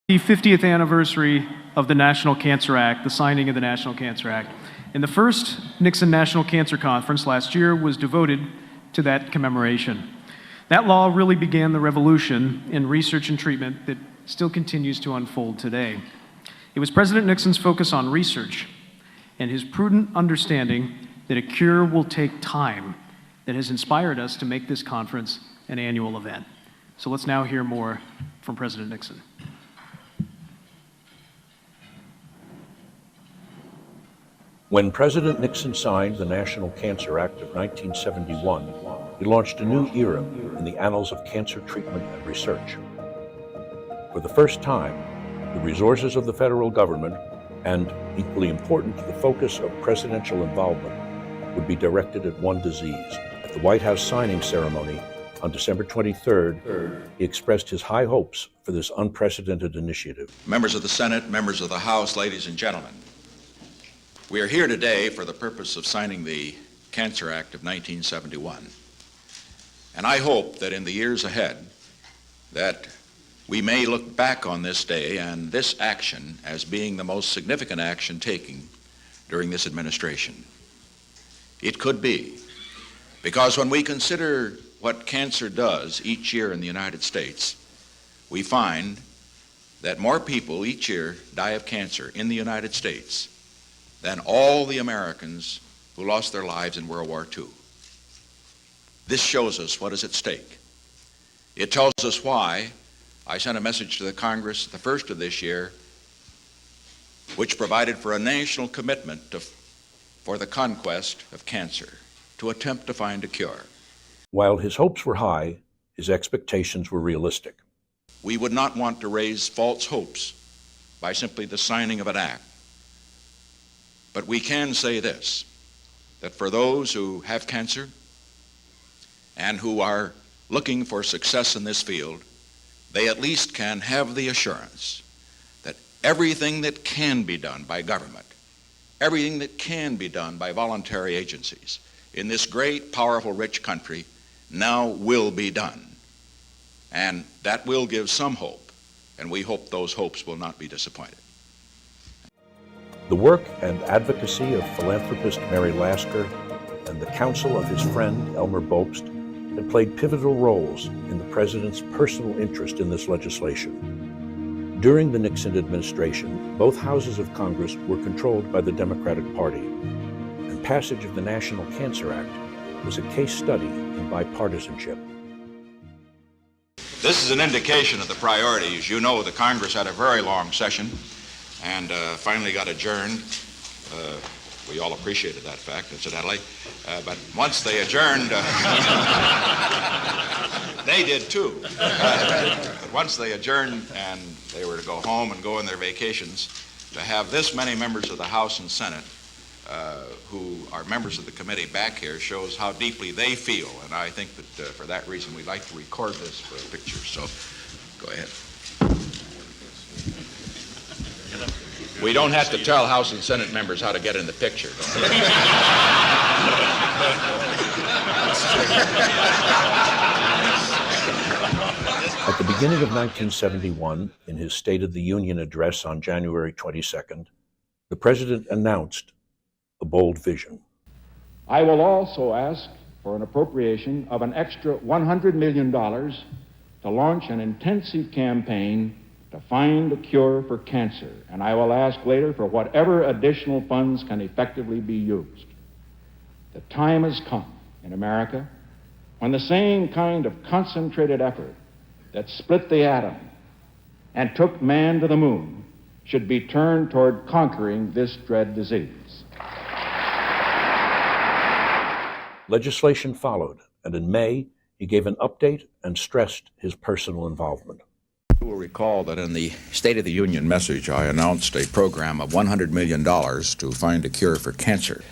The 50th anniversary of the National Cancer Act, the signing of the National Cancer Act. And the first Nixon National Cancer Conference last year was devoted to that commemoration. That law really began the revolution in research and treatment that still continues to unfold today. It was President Nixon's focus on research and his prudent understanding that a cure will take time that has inspired us to make this conference an annual event. So let's now hear more from President Nixon. When President Nixon signed the National Cancer Act of 1971, he launched a new era in the annals of cancer treatment and research. For the first time, the resources of the federal government, and equally important, the focus of presidential involvement, would be directed at one disease. At the White House signing ceremony on December 23rd, he expressed his high hopes for this unprecedented initiative. Members of the Senate, members of the House, ladies and gentlemen, we are here today for the purpose of signing the Cancer Act of 1971. And I hope that in the years ahead that we may look back on this day and this action as being the most significant action taken during this administration. It could be, because when we consider what cancer does each year in the United States, we find that more people each year die of cancer in the United States than all the Americans who lost their lives in World War II. This shows us what is at stake. It tells us why I sent a message to the Congress, the first of this year, which provided for a national commitment for the conquest of cancer, to attempt to find a cure. While his hopes were high, his expectations were realistic. We would not want to raise false hopes by simply the signing of an act. But we can say this, that for those who have cancer and who are looking for success in this field, they at least can have the assurance that everything that can be done by government, everything that can be done by voluntary agencies in this great, powerful, rich country now will be done. And that will give some hope, and we hope those hopes will not be disappointed. The work and advocacy of philanthropist Mary Lasker and the counsel of his friend Elmer Bobst had played pivotal roles in the president's personal interest in this legislation. During the Nixon administration, both houses of Congress were controlled by the Democratic Party, and passage of the National Cancer Act was a case study in bipartisanship. This is an indication of the priorities. You know, the Congress had a very long session and finally got adjourned. We all appreciated that fact, incidentally. But once they adjourned, they did too. But once they adjourned and they were to go home and go on their vacations, to have this many members of the House and Senate who are members of the committee back here shows how deeply they feel. And I think that for that reason, we'd like to record this for a picture. So go ahead. We don't have to tell House and Senate members how to get in the picture. At the beginning of 1971, in his State of the Union address on January 22nd, the president announced a bold vision. I will also ask for an appropriation of an extra $100 million to launch an intensive campaign to find a cure for cancer, and I will ask later for whatever additional funds can effectively be used. The time has come in America when the same kind of concentrated effort that split the atom and took man to the moon should be turned toward conquering this dread disease. Legislation followed, and in May, he gave an update and stressed his personal involvement. You will recall that in the State of the Union message, I announced a program of $100 million to find a cure for cancer.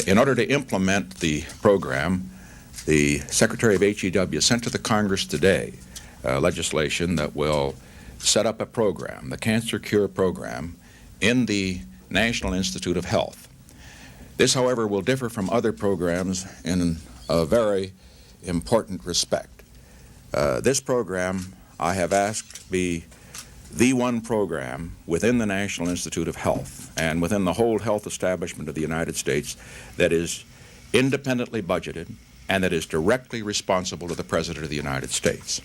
In order to implement the program, the Secretary of HEW sent to the Congress today legislation that will set up a program, the Cancer Cure Program, in the National Institute of Health. This, however, will differ from other programs in a very important respect. This program I have asked be the one program within the National Institute of Health and within the whole health establishment of the United States that is independently budgeted and that is directly responsible to the President of the United States.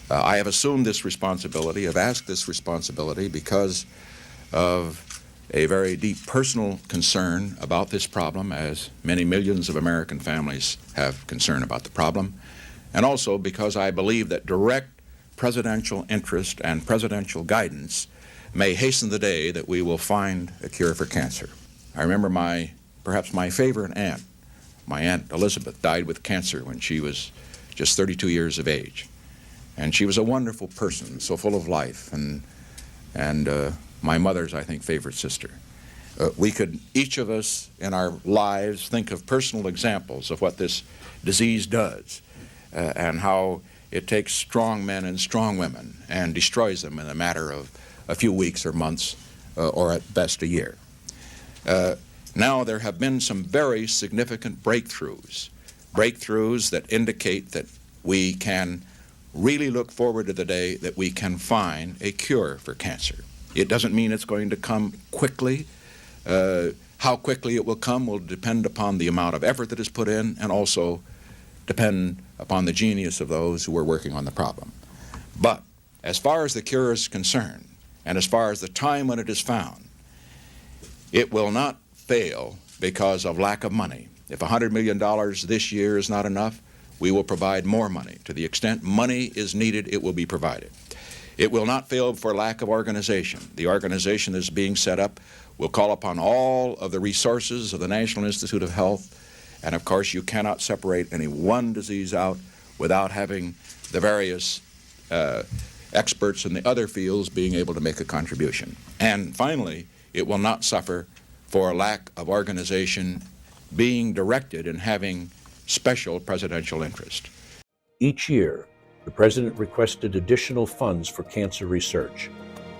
I have assumed this responsibility, have asked this responsibility because of a very deep personal concern about this problem, as many millions of American families have concern about the problem, and also because I believe that direct presidential interest and presidential guidance may hasten the day that we will find a cure for cancer. I remember perhaps my favorite aunt, my Aunt Elizabeth, died with cancer when she was just 32 years of age. And she was a wonderful person, so full of life, and my mother's, I think, favorite sister. We could, each of us in our lives, think of personal examples of what this disease does and how it takes strong men and strong women and destroys them in a matter of a few weeks or months or at best a year. Now there have been some very significant breakthroughs that indicate that we can really look forward to the day that we can find a cure for cancer. It doesn't mean it's going to come quickly. How quickly it will come will depend upon the amount of effort that is put in and also depend upon the genius of those who are working on the problem. But as far as the cure is concerned, and as far as the time when it is found, it will not fail because of lack of money. If $100 million this year is not enough, we will provide more money. To the extent money is needed, it will be provided. It will not fail for lack of organization. The organization that is being set up will call upon all of the resources of the National Institute of Health, and of course you cannot separate any one disease out without having the various experts in the other fields being able to make a contribution. And finally, it will not suffer for a lack of organization being directed and having special presidential interest. Each year, the President requested additional funds for cancer research.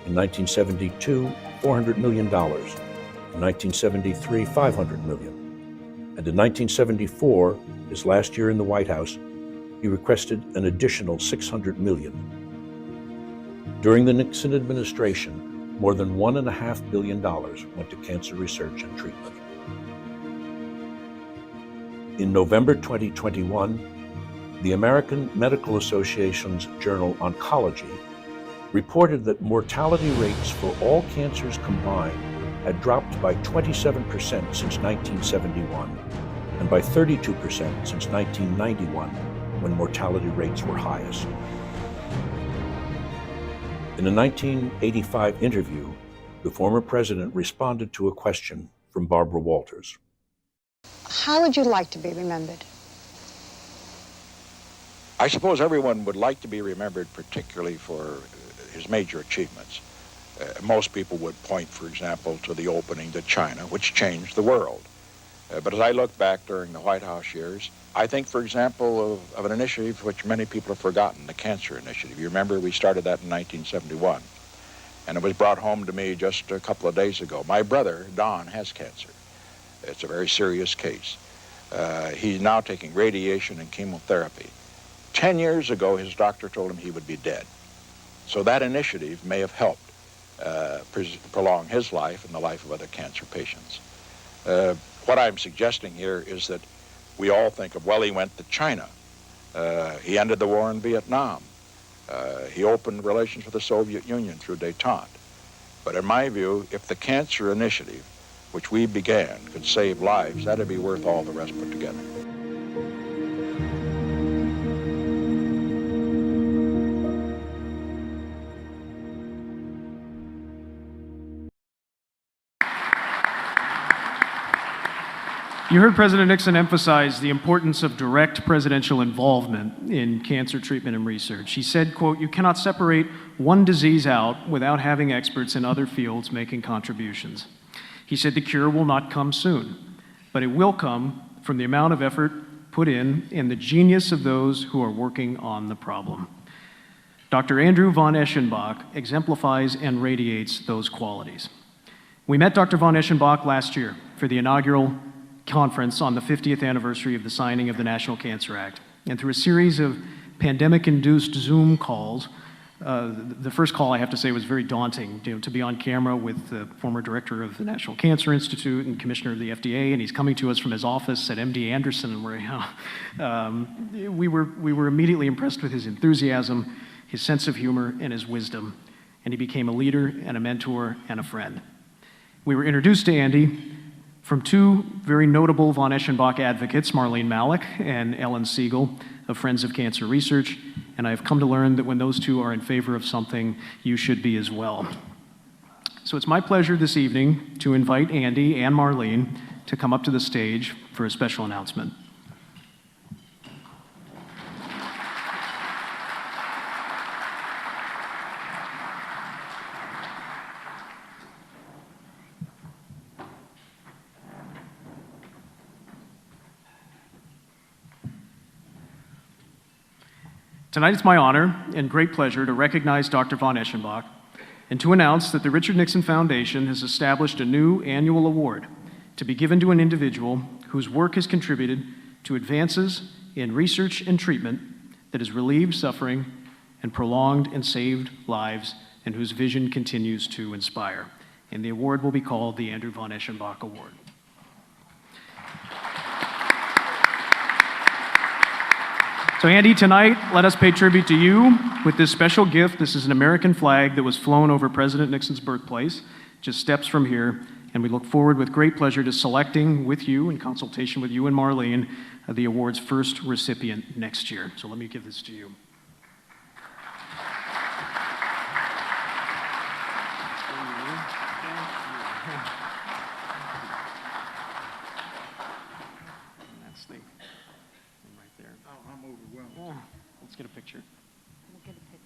In 1972, $400 million. In 1973, $500 million. And in 1974, his last year in the White House, he requested an additional $600 million. During the Nixon administration, more than $1.5 billion went to cancer research and treatment. In November 2021, the American Medical Association's journal Oncology reported that mortality rates for all cancers combined had dropped by 27% since 1971 and by 32% since 1991, when mortality rates were highest. In a 1985 interview, the former president responded to a question from Barbara Walters. How would you like to be remembered? I suppose everyone would like to be remembered particularly for his major achievements. Most people would point, for example, to the opening to China, which changed the world. But as I look back during the White House years, I think, for example, of an initiative which many people have forgotten, the Cancer Initiative. You remember we started that in 1971, and it was brought home to me just a couple of days ago. My brother, Don, has cancer. It's a very serious case. He's now taking radiation and chemotherapy. 10 years ago, his doctor told him he would be dead. So that initiative may have helped prolong his life and the life of other cancer patients. What I'm suggesting here is that we all think of, well, he went to China. He ended the war in Vietnam. He opened relations with the Soviet Union through détente. But in my view, if the Cancer Initiative, which we began, could save lives, that'd be worth all the rest put together. You heard President Nixon emphasize the importance of direct presidential involvement in cancer treatment and research. He said, quote, "You cannot separate one disease out without having experts in other fields making contributions." He said the cure will not come soon, but it will come from the amount of effort put in and the genius of those who are working on the problem. Dr. Andrew von Eschenbach exemplifies and radiates those qualities. We met Dr. von Eschenbach last year for the inaugural conference on the 50th anniversary of the signing of the National Cancer Act. And through a series of pandemic-induced Zoom calls, The first call, I have to say, was very daunting, to be on camera with the former director of the National Cancer Institute and commissioner of the FDA, and he's coming to us from his office at MD Anderson, and we were immediately impressed with his enthusiasm, his sense of humor, and his wisdom, and he became a leader and a mentor and a friend. We were introduced to Andy from two very notable von Eschenbach advocates, Marlene Malik and Ellen Siegel, of Friends of Cancer Research, and I have come to learn that when those two are in favor of something, you should be as well. So it's my pleasure this evening to invite Andy and Marlene to come up to the stage for a special announcement. Tonight it's my honor and great pleasure to recognize Dr. von Eschenbach and to announce that the Richard Nixon Foundation has established a new annual award to be given to an individual whose work has contributed to advances in research and treatment that has relieved suffering and prolonged and saved lives, and whose vision continues to inspire. And the award will be called the Andrew von Eschenbach Award. So Andy, tonight, let us pay tribute to you with this special gift. This is an American flag that was flown over President Nixon's birthplace, just steps from here, and we look forward with great pleasure to selecting with you, in consultation with you and Marlene, the award's first recipient next year. So let me give this to you. Let's get a picture. We'll get a picture.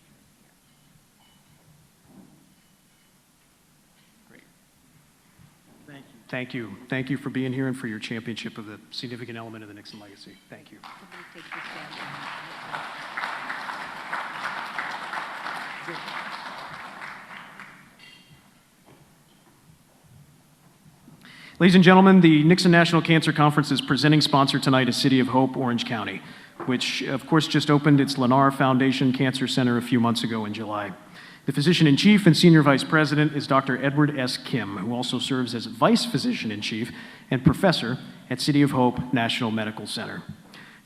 Great. Thank you. Thank you. Thank you for being here and for your championship of the significant element of the Nixon legacy. Thank you. Take this down. Ladies and gentlemen, the Nixon National Cancer Conference's presenting sponsor tonight is City of Hope, Orange County, which of course just opened its Lennar Foundation Cancer Center a few months ago in July. The physician-in-chief and senior vice president is Dr. Edward S. Kim, who also serves as vice physician-in-chief and professor at City of Hope National Medical Center.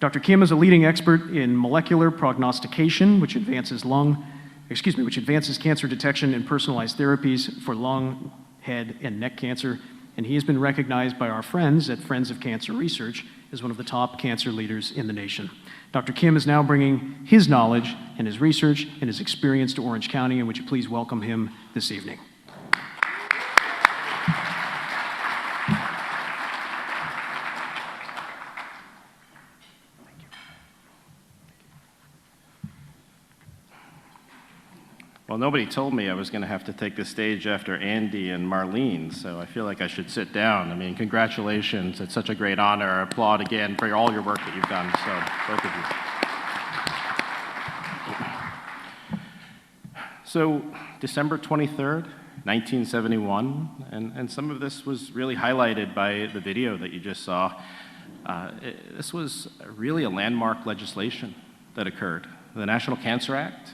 Dr. Kim is a leading expert in molecular prognostication, which advances cancer detection and personalized therapies for lung, head, and neck cancer, and he has been recognized by our friends at Friends of Cancer Research as one of the top cancer leaders in the nation. Dr. Kim is now bringing his knowledge and his research and his experience to Orange County, and would you please welcome him this evening. Well, nobody told me I was going to have to take the stage after Andy and Marlene, so I feel like I should sit down. I mean, congratulations. It's such a great honor. I applaud again for all your work that you've done, so both of you. So, December 23rd, 1971, and some of this was really highlighted by the video that you just saw. This was really a landmark legislation that occurred. The National Cancer Act.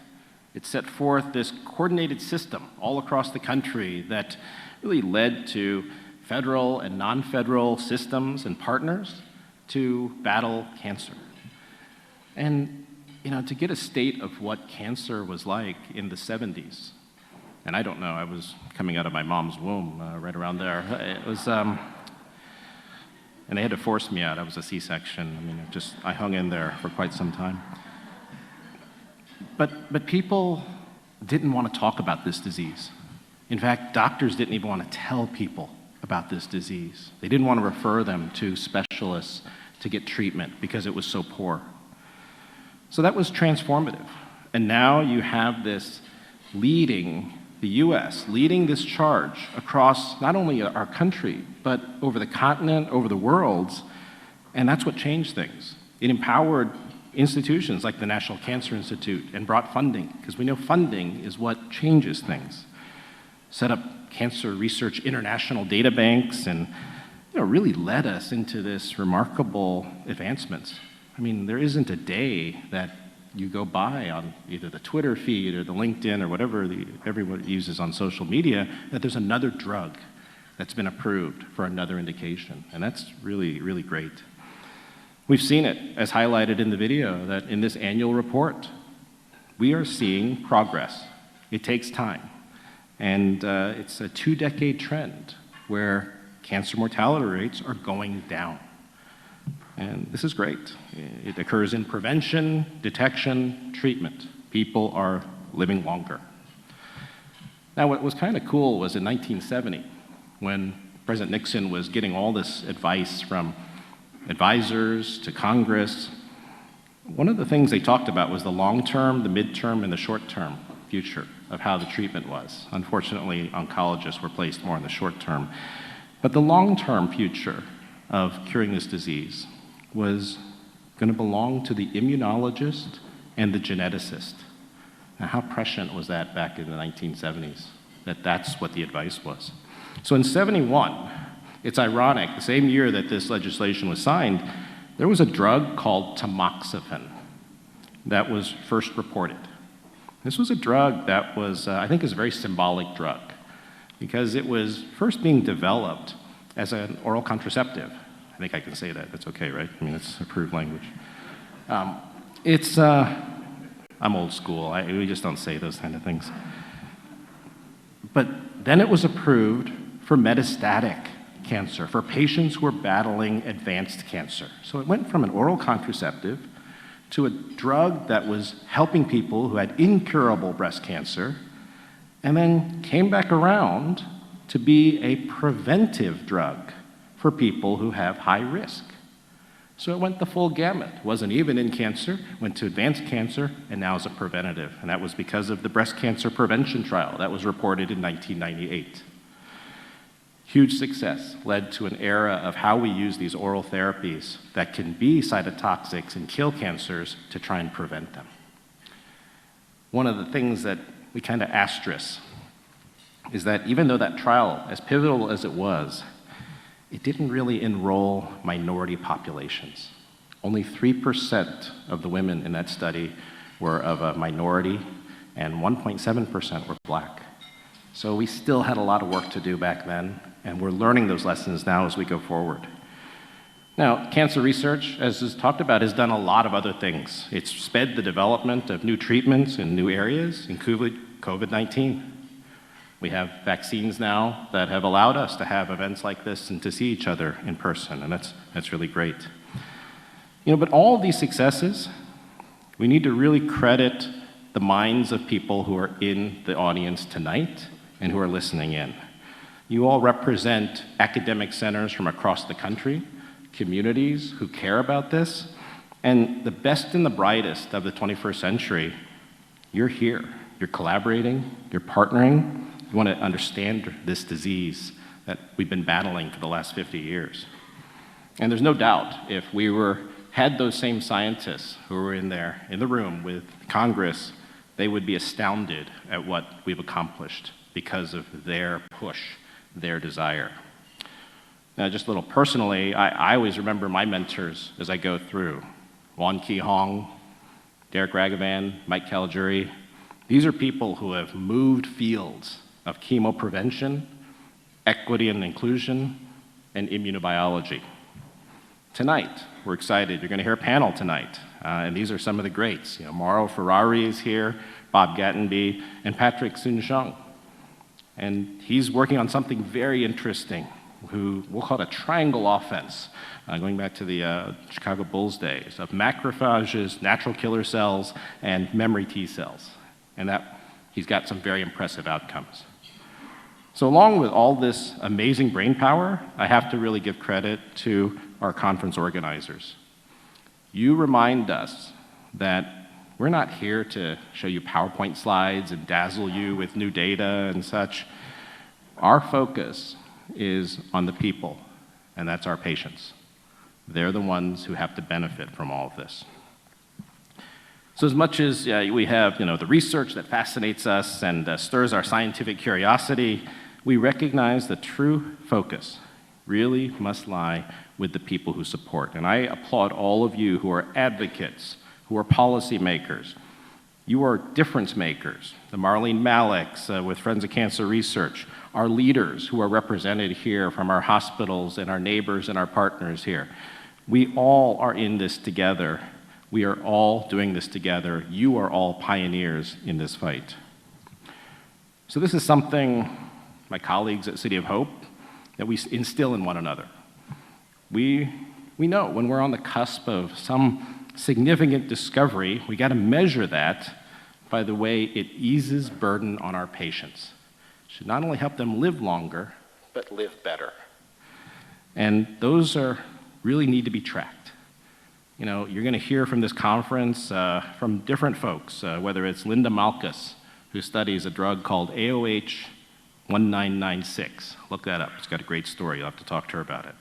It set forth this coordinated system all across the country that really led to federal and non-federal systems and partners to battle cancer. And, to get a state of what cancer was like in the 70s, and I don't know, I was coming out of my mom's womb right around there. It was, and they had to force me out. I was a C-section. I mean, I hung in there for quite some time. But people didn't want to talk about this disease. In fact, doctors didn't even want to tell people about this disease. They didn't want to refer them to specialists to get treatment because it was so poor. So that was transformative. And now you have this leading, the US, leading this charge across not only our country, but over the continent, over the world, and that's what changed things. It empowered institutions like the National Cancer Institute and brought funding, because we know funding is what changes things. Set up cancer research international data banks and really led us into this remarkable advancements. I mean, there isn't a day that you go by on either the Twitter feed or the LinkedIn or whatever everyone uses on social media, that there's another drug that's been approved for another indication. And that's really, really great. We've seen it, as highlighted in the video, that in this annual report, we are seeing progress. It takes time. And it's a 2-decade trend where cancer mortality rates are going down. And this is great. It occurs in prevention, detection, treatment. People are living longer. Now, what was kind of cool was in 1970, when President Nixon was getting all this advice from advisors to Congress, one of the things they talked about was the long-term, the mid-term, and the short-term future of how the treatment was. Unfortunately, oncologists were placed more in the short term. But the long-term future of curing this disease was going to belong to the immunologist and the geneticist. Now, how prescient was that back in the 1970s, that that's what the advice was? So in 71, it's ironic, the same year that this legislation was signed, there was a drug called tamoxifen that was first reported. This was a drug that was, I think, is a very symbolic drug because it was first being developed as an oral contraceptive. I think I can say that. That's okay, right? I mean, it's approved language. I'm old school. We just don't say those kind of things. But then it was approved for metastatic cancer, for patients who were battling advanced cancer. So it went from an oral contraceptive to a drug that was helping people who had incurable breast cancer, and then came back around to be a preventive drug for people who have high risk. So it went the full gamut. It wasn't even in cancer, went to advanced cancer, and now is a preventative. And that was because of the breast cancer prevention trial that was reported in 1998. Huge success led to an era of how we use these oral therapies that can be cytotoxics and kill cancers to try and prevent them. One of the things that we kind of asterisk is that even though that trial, as pivotal as it was, it didn't really enroll minority populations. Only 3% of the women in that study were of a minority, and 1.7% were Black. So we still had a lot of work to do back then, and we're learning those lessons now as we go forward. Now, cancer research, as is talked about, has done a lot of other things. It's sped the development of new treatments in new areas, including COVID-19. We have vaccines now that have allowed us to have events like this and to see each other in person, and that's really great. But all of these successes, we need to really credit the minds of people who are in the audience tonight and who are listening in. You all represent academic centers from across the country, communities who care about this, and the best and the brightest of the 21st century, you're here. You're collaborating, you're partnering. You want to understand this disease that we've been battling for the last 50 years. And there's no doubt if we had those same scientists who were in there, in the room with Congress, they would be astounded at what we've accomplished because of their push, their desire. Now, just a little personally, I always remember my mentors as I go through. Won Ki Hong, Derek Ragavan, Mike Caligiuri. These are people who have moved fields of chemoprevention, equity and inclusion, and immunobiology. Tonight, we're excited. You're going to hear a panel tonight, and these are some of the greats. Mauro Ferrari is here, Bob Gatenby, and Patrick Soon-Shiong. And he's working on something very interesting, we'll call it a triangle offense, going back to the Chicago Bulls days, of macrophages, natural killer cells, and memory T cells. And that he's got some very impressive outcomes. So along with all this amazing brain power, I have to really give credit to our conference organizers. You remind us that we're not here to show you PowerPoint slides and dazzle you with new data and such. Our focus is on the people, and that's our patients. They're the ones who have to benefit from all of this. So as much as we have the research that fascinates us and stirs our scientific curiosity, we recognize the true focus really must lie with the people who support. And I applaud all of you who are advocates, who are policymakers. You are difference makers. The Marlene Malicks with Friends of Cancer Research, our leaders who are represented here from our hospitals and our neighbors and our partners here. We all are in this together. We are all doing this together. You are all pioneers in this fight. So this is something, my colleagues at City of Hope, that we instill in one another. We know when we're on the cusp of some significant discovery, we got to measure that by the way it eases burden on our patients. It should not only help them live longer, but live better. And those really need to be tracked. You know, you're going to hear from this conference from different folks, whether it's Linda Malkus, who studies a drug called AOH 1996. Look that up. It's got a great story. You'll have to talk to her about it.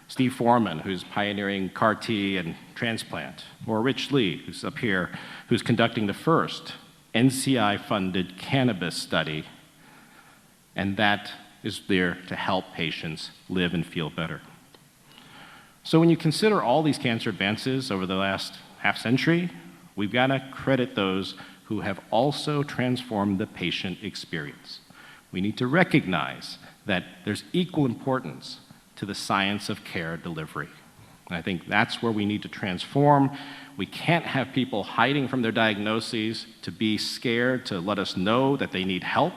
Steve Foreman, who's pioneering CAR T and transplant. Or Rich Lee, who's up here, who's conducting the first NCI-funded cannabis study. And that is there to help patients live and feel better. So when you consider all these cancer advances over the last half century, we've got to credit those who have also transformed the patient experience. We need to recognize that there's equal importance to the science of care delivery. And I think that's where we need to transform. We can't have people hiding from their diagnoses, to be scared, to let us know that they need help,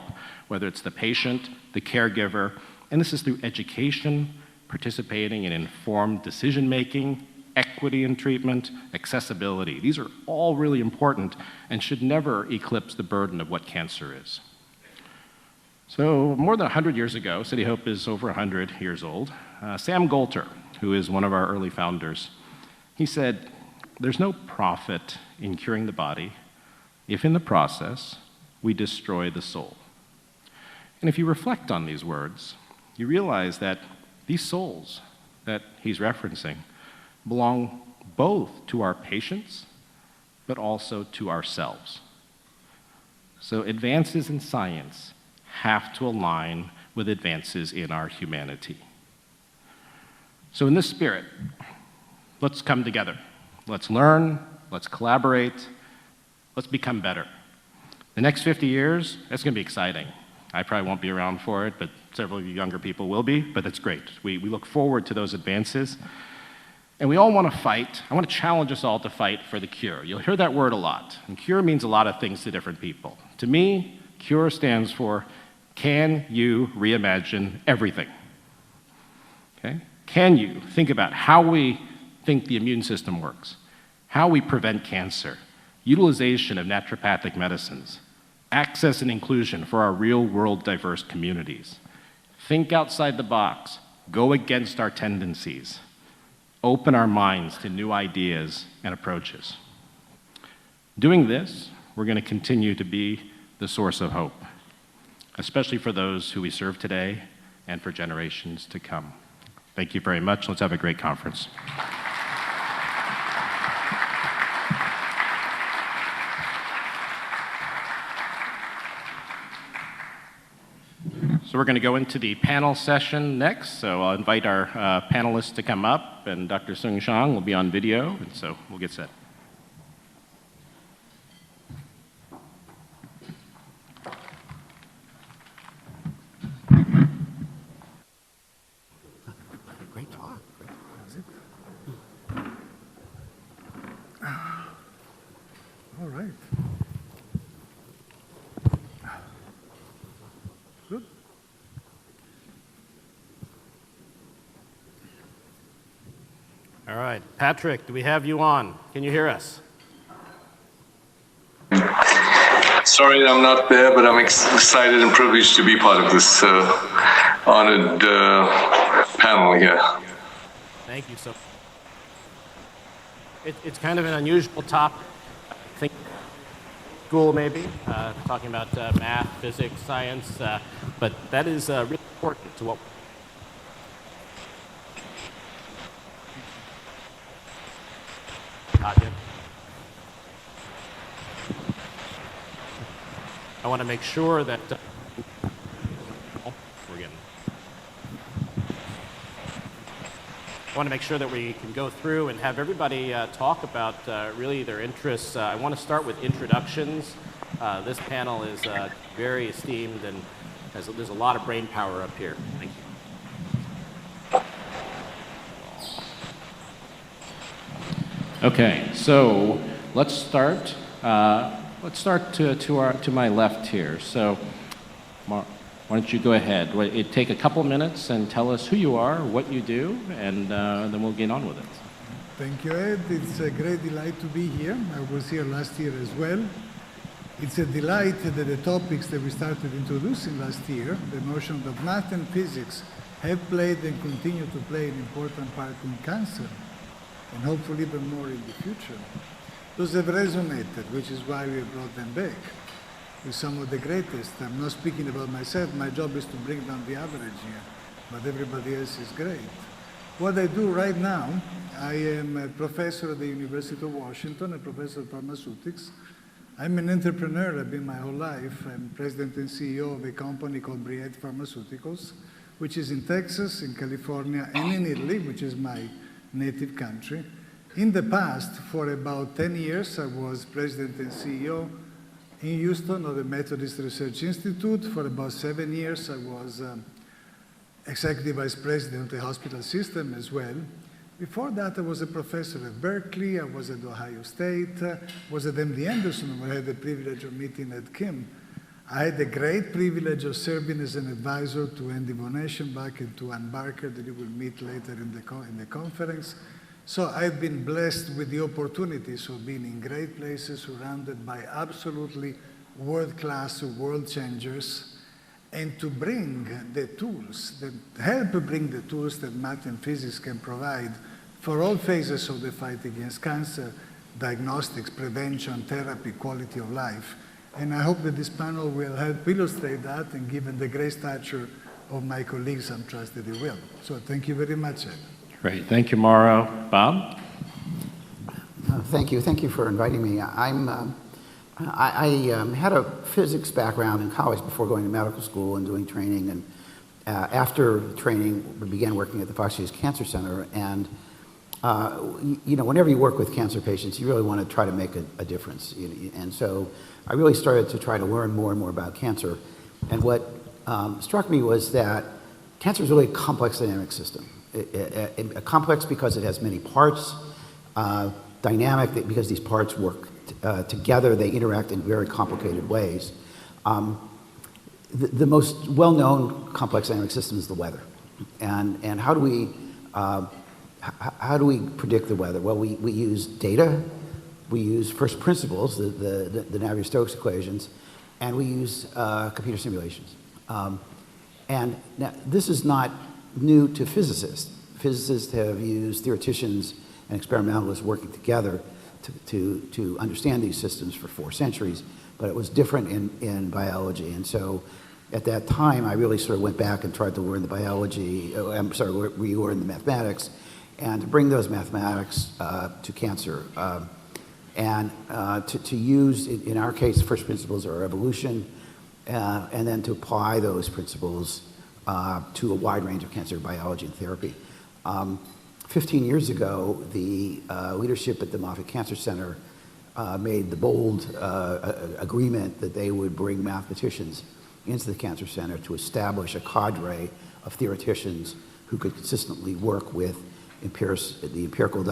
whether it's the patient, the caregiver, and this is through education, participating in informed decision-making, equity in treatment, accessibility. These are all really important and should never eclipse the burden of what cancer is. So more than 100 years ago, City Hope is over 100 years old, Sam Golter, who is one of our early founders, he said, "There's no profit in curing the body if in the process we destroy the soul." And if you reflect on these words, you realize that these souls that he's referencing belong both to our patients, but also to ourselves. So advances in science have to align with advances in our humanity. So in this spirit, let's come together. Let's learn, let's collaborate, let's become better. The next 50 years, that's gonna be exciting. I probably won't be around for it, but several of you younger people will be, but that's great. We look forward to those advances. And we all want to fight. I want to challenge us all to fight for the cure. You'll hear that word a lot. And cure means a lot of things to different people. To me, cure stands for, can you reimagine everything? Okay? Can you think about how we think the immune system works, how we prevent cancer, utilization of naturopathic medicines, access and inclusion for our real-world diverse communities. Think outside the box, go against our tendencies, open our minds to new ideas and approaches. Doing this, we're going to continue to be the source of hope, especially for those who we serve today and for generations to come. Thank you very much. Let's have a great conference. So we're going to go into the panel session next. So I'll invite our panelists to come up, and Dr. Soon-Shiong will be on video, and so we'll get set. Great talk. All right. Good. All right, Patrick, do we have you on? Can you hear us? Sorry I'm not there, but I'm excited and privileged to be part of this honored panel here. Thank you so much. It's kind of an unusual topic. I think school maybe, talking about math, physics, science, but that is really important to what I want to make sure that we're getting. I want to make sure that we can go through and have everybody talk about really their interests. I want to start with introductions. This panel is very esteemed and there's a lot of brain power up here. Thank you. Okay, so let's start. To my left here. So, why don't you go ahead? Take a couple minutes and tell us who you are, what you do, and then we'll get on with it. Thank you, Ed. It's a great delight to be here. I was here last year as well. It's a delight that the topics that we started introducing last year, the notion that math and physics, have played and continue to play an important part in cancer, and hopefully even more in the future. Those have resonated, which is why we brought them back with some of the greatest. I'm not speaking about myself. My job is to bring down the average here, but everybody else is great. What I do right now, I am a professor at the University of Washington, a professor of pharmaceutics. I'm an entrepreneur. I've been my whole life. I'm president and CEO of a company called Briette Pharmaceuticals, which is in Texas, in California, and in Italy, which is my native country. In the past, for about 10 years, I was president and CEO in Houston of the Methodist Research Institute. For about 7 years, I was executive vice president of the hospital system as well. Before that, I was a professor at Berkeley. I was at Ohio State. Was at MD Anderson, where I had the privilege of meeting Ed Kim. I had the great privilege of serving as an advisor to Andy von Eschenbach and to Ann Barker that you will meet later in the conference. So I've been blessed with the opportunities of being in great places surrounded by absolutely world-class world changers and to bring the tools that help bring the tools that math and physics can provide for all phases of the fight against cancer, diagnostics, prevention, therapy, quality of life. And I hope that this panel will help illustrate that, and given the great stature of my colleagues, I'm trusted it will. So thank you very much, Ed. Great, thank you, Mauro. Bob? Thank you. Thank you for inviting me. I had a physics background in college before going to medical school and doing training. And after training, we began working at the Fox News Cancer Center. And whenever you work with cancer patients, you really want to try to make a difference. And so I really started to try to learn more and more about cancer. And what struck me was that cancer is really a complex dynamic system. A complex because it has many parts, dynamic because these parts work together, they interact in very complicated ways. The most well-known complex dynamic system is the weather. And how do we predict the weather? Well, we use data, we use first principles, the Navier-Stokes equations, and we use computer simulations. And now, this is not new to physicists. Physicists have used theoreticians and experimentalists working together to understand these systems for 4 centuries, but it was different in biology. And so at that time, I really sort of went back and tried to learn the biology, relearn the mathematics, and to bring those mathematics to cancer. And to use, in our case, first principles are evolution, and then to apply those principles to a wide range of cancer biology and therapy. 15 years ago, the leadership at the Moffitt Cancer Center made the bold agreement that they would bring mathematicians into the Cancer Center to establish a cadre of theoreticians who could consistently work with the empirical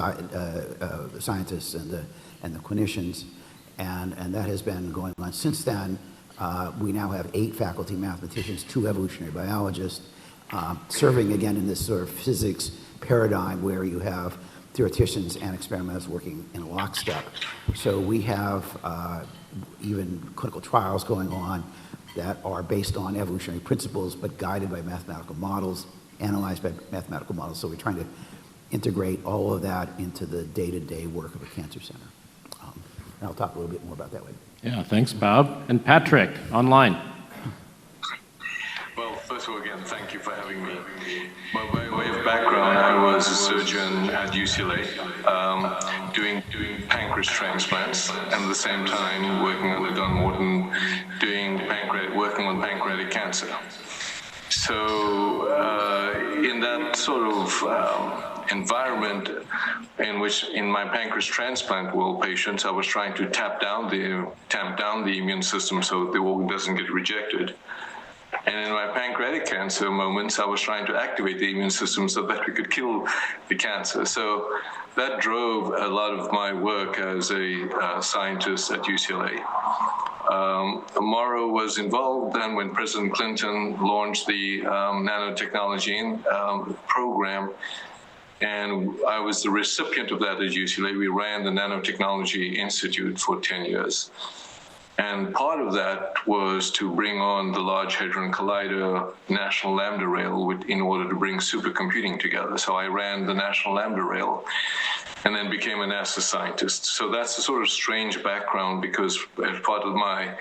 scientists and the clinicians, and that has been going on since then. We now have 8 faculty mathematicians, 2 evolutionary biologists, serving again in this sort of physics paradigm where you have theoreticians and experimentalists working in lockstep. So we have even clinical trials going on that are based on evolutionary principles but guided by mathematical models, analyzed by mathematical models. So we're trying to integrate all of that into the day-to-day work of a cancer center. And I'll talk a little bit more about that later. Yeah, thanks, Bob. And Patrick, online. Well, first of all, again, thank you for having me. By way of background, I was a surgeon at UCLA, doing pancreas transplants, and at the same time working under Don Morton, working on pancreatic cancer. So in that sort of environment in which, in my pancreas transplant world patients, I was trying to tamp down the immune system so the organ doesn't get rejected. And in my pancreatic cancer moments, I was trying to activate the immune system so that we could kill the cancer. So that drove a lot of my work as a scientist at UCLA. Mauro was involved then when President Clinton launched the nanotechnology program, and I was the recipient of that at UCLA. We ran the Nanotechnology Institute for 10 years. And part of that was to bring on the Large Hadron Collider National Lambda Rail in order to bring supercomputing together. So I ran the National Lambda Rail and then became a NASA scientist. So that's a sort of strange background, because as part of my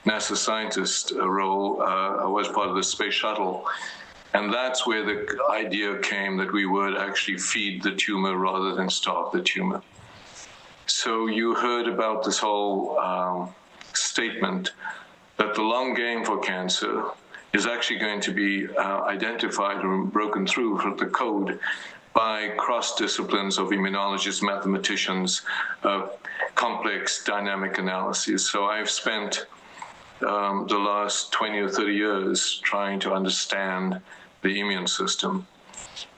NASA scientist role, I was part of the space shuttle. And that's where the idea came that we would actually feed the tumor rather than starve the tumor. So you heard about this whole statement that the long game for cancer is actually going to be identified or broken through from the code by cross-disciplines of immunologists, mathematicians, complex dynamic analyses. So I've spent the last 20 or 30 years trying to understand the immune system.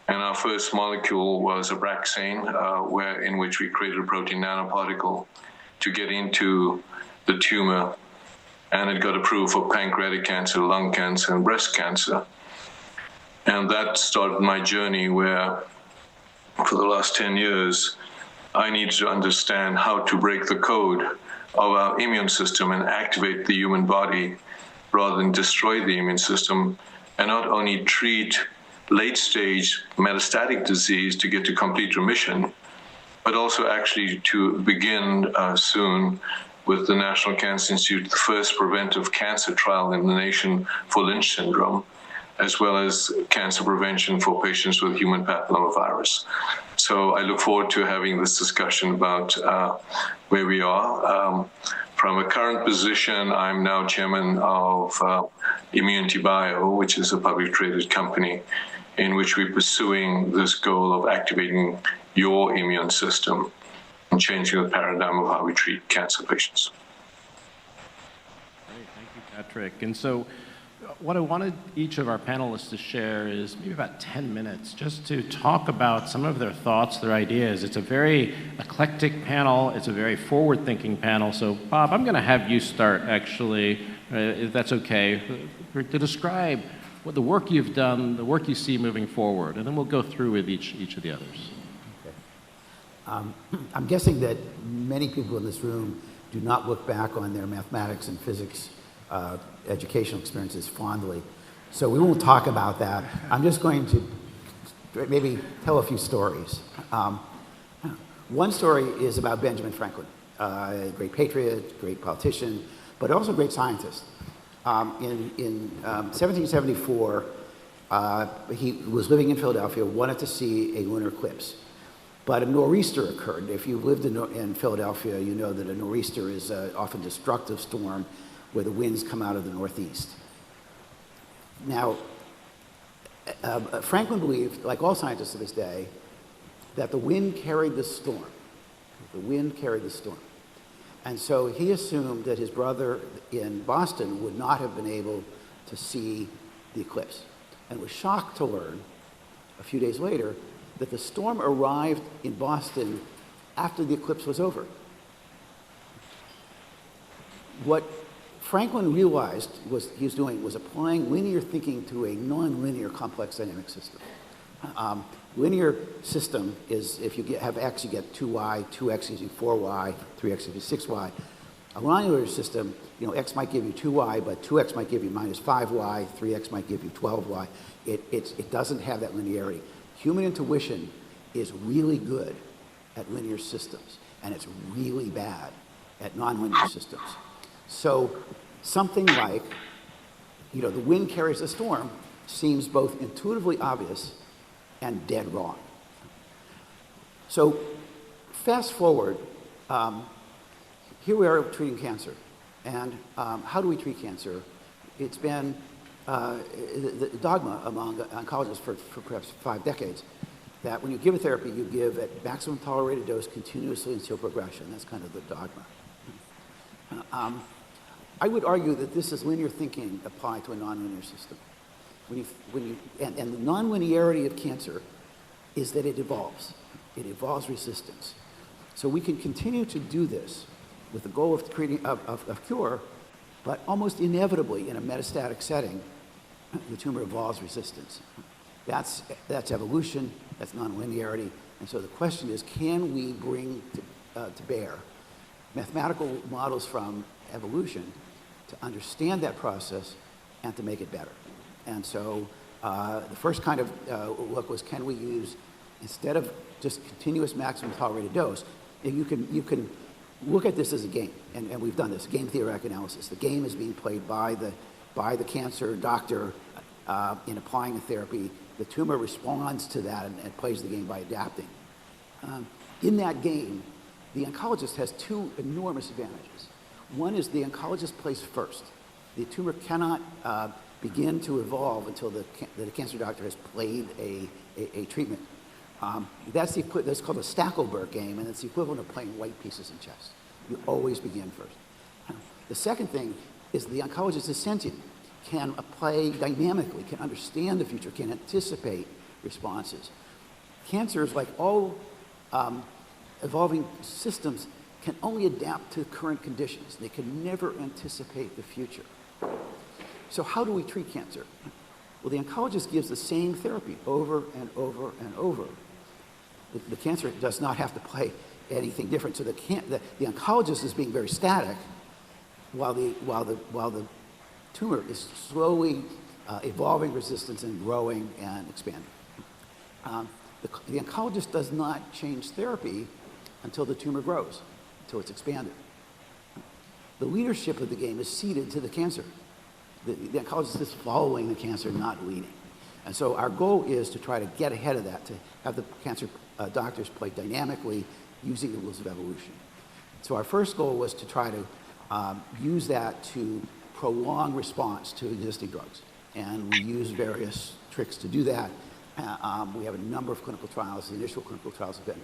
And our first molecule was Abraxane, in which we created a protein nanoparticle to get into the tumor, and it got approved for pancreatic cancer, lung cancer, and breast cancer. And that started my journey where, for the last 10 years, I needed to understand how to break the code of our immune system and activate the human body rather than destroy the immune system, and not only treat late-stage metastatic disease to get to complete remission, but also actually to begin soon with the National Cancer Institute, the first preventive cancer trial in the nation for Lynch syndrome, as well as cancer prevention for patients with human papillomavirus. So I look forward to having this discussion about where we are. From a current position, I'm now chairman of Immunity Bio, which is a publicly traded company in which we're pursuing this goal of activating your immune system and changing the paradigm of how we treat cancer patients. Great, thank you, Patrick. And so what I wanted each of our panelists to share is maybe about 10 minutes just to talk about some of their thoughts, their ideas. It's a very eclectic panel. It's a very forward-thinking panel. So, Bob, I'm going to have you start, actually, if that's okay, to describe what the work you've done, the work you see moving forward, and then we'll go through with each of the others. I'm guessing that many people in this room do not look back on their mathematics and physics educational experiences fondly. So we won't talk about that. I'm just going to maybe tell a few stories. One story is about Benjamin Franklin, a great patriot, great politician, but also a great scientist. In 1774, he was living in Philadelphia, wanted to see a lunar eclipse. But a nor'easter occurred. If you've lived in Philadelphia, you know that a nor'easter is an often destructive storm where the winds come out of the northeast. Now, Franklin believed, like all scientists of his day, that the wind carried the storm. The wind carried the storm. And so he assumed that his brother in Boston would not have been able to see the eclipse, and was shocked to learn a few days later that the storm arrived in Boston after the eclipse was over. What Franklin realized he was doing was applying linear thinking to a nonlinear complex dynamic system. Linear system is, if you have x, you get 2y, 2x gives you 4y, 3x gives you 6y. A nonlinear system, x might give you 2y, but 2x might give you minus 5y, 3x might give you 12y. It doesn't have that linearity. Human intuition is really good at linear systems, and it's really bad at nonlinear systems. So something like, the wind carries the storm seems both intuitively obvious and dead wrong. So fast forward, here we are treating cancer. And how do we treat cancer? It's been the dogma among oncologists for perhaps 5 decades that when you give a therapy, you give at maximum tolerated dose continuously until progression. That's kind of the dogma. I would argue that this is linear thinking applied to a nonlinear system. And the nonlinearity of cancer is that it evolves. It evolves resistance. So we can continue to do this with the goal of creating of cure, but almost inevitably in a metastatic setting, the tumor evolves resistance. That's evolution, that's nonlinearity. And so the question is, can we bring to bear mathematical models from evolution to understand that process and to make it better? And so the first kind of look was, can we use, instead of just continuous maximum tolerated dose, you can look at this as a game, and we've done this, game theoretic analysis. The game is being played by the cancer doctor in applying a therapy. The tumor responds to that and plays the game by adapting. In that game, the oncologist has two enormous advantages. One is the oncologist plays first. The tumor cannot begin to evolve until the cancer doctor has played a treatment. That's called a Stackelberg game, and it's the equivalent of playing white pieces in chess. You always begin first. The second thing is the oncologist is sentient, can play dynamically, can understand the future, can anticipate responses. Cancers, like all evolving systems, can only adapt to current conditions. They can never anticipate the future. So how do we treat cancer? Well, the oncologist gives the same therapy over and over and over. The cancer does not have to play anything different. So the oncologist is being very static while the tumor is slowly evolving resistance and growing and expanding. The oncologist does not change therapy until the tumor grows, until it's expanded. The leadership of the game is ceded to the cancer. The oncologist is following the cancer, not leading. And so our goal is to try to get ahead of that, to have the cancer doctors play dynamically using the rules of evolution. So our first goal was to try to use that to prolong response to existing drugs. And we use various tricks to do that. We have a number of clinical trials. The initial clinical trials have been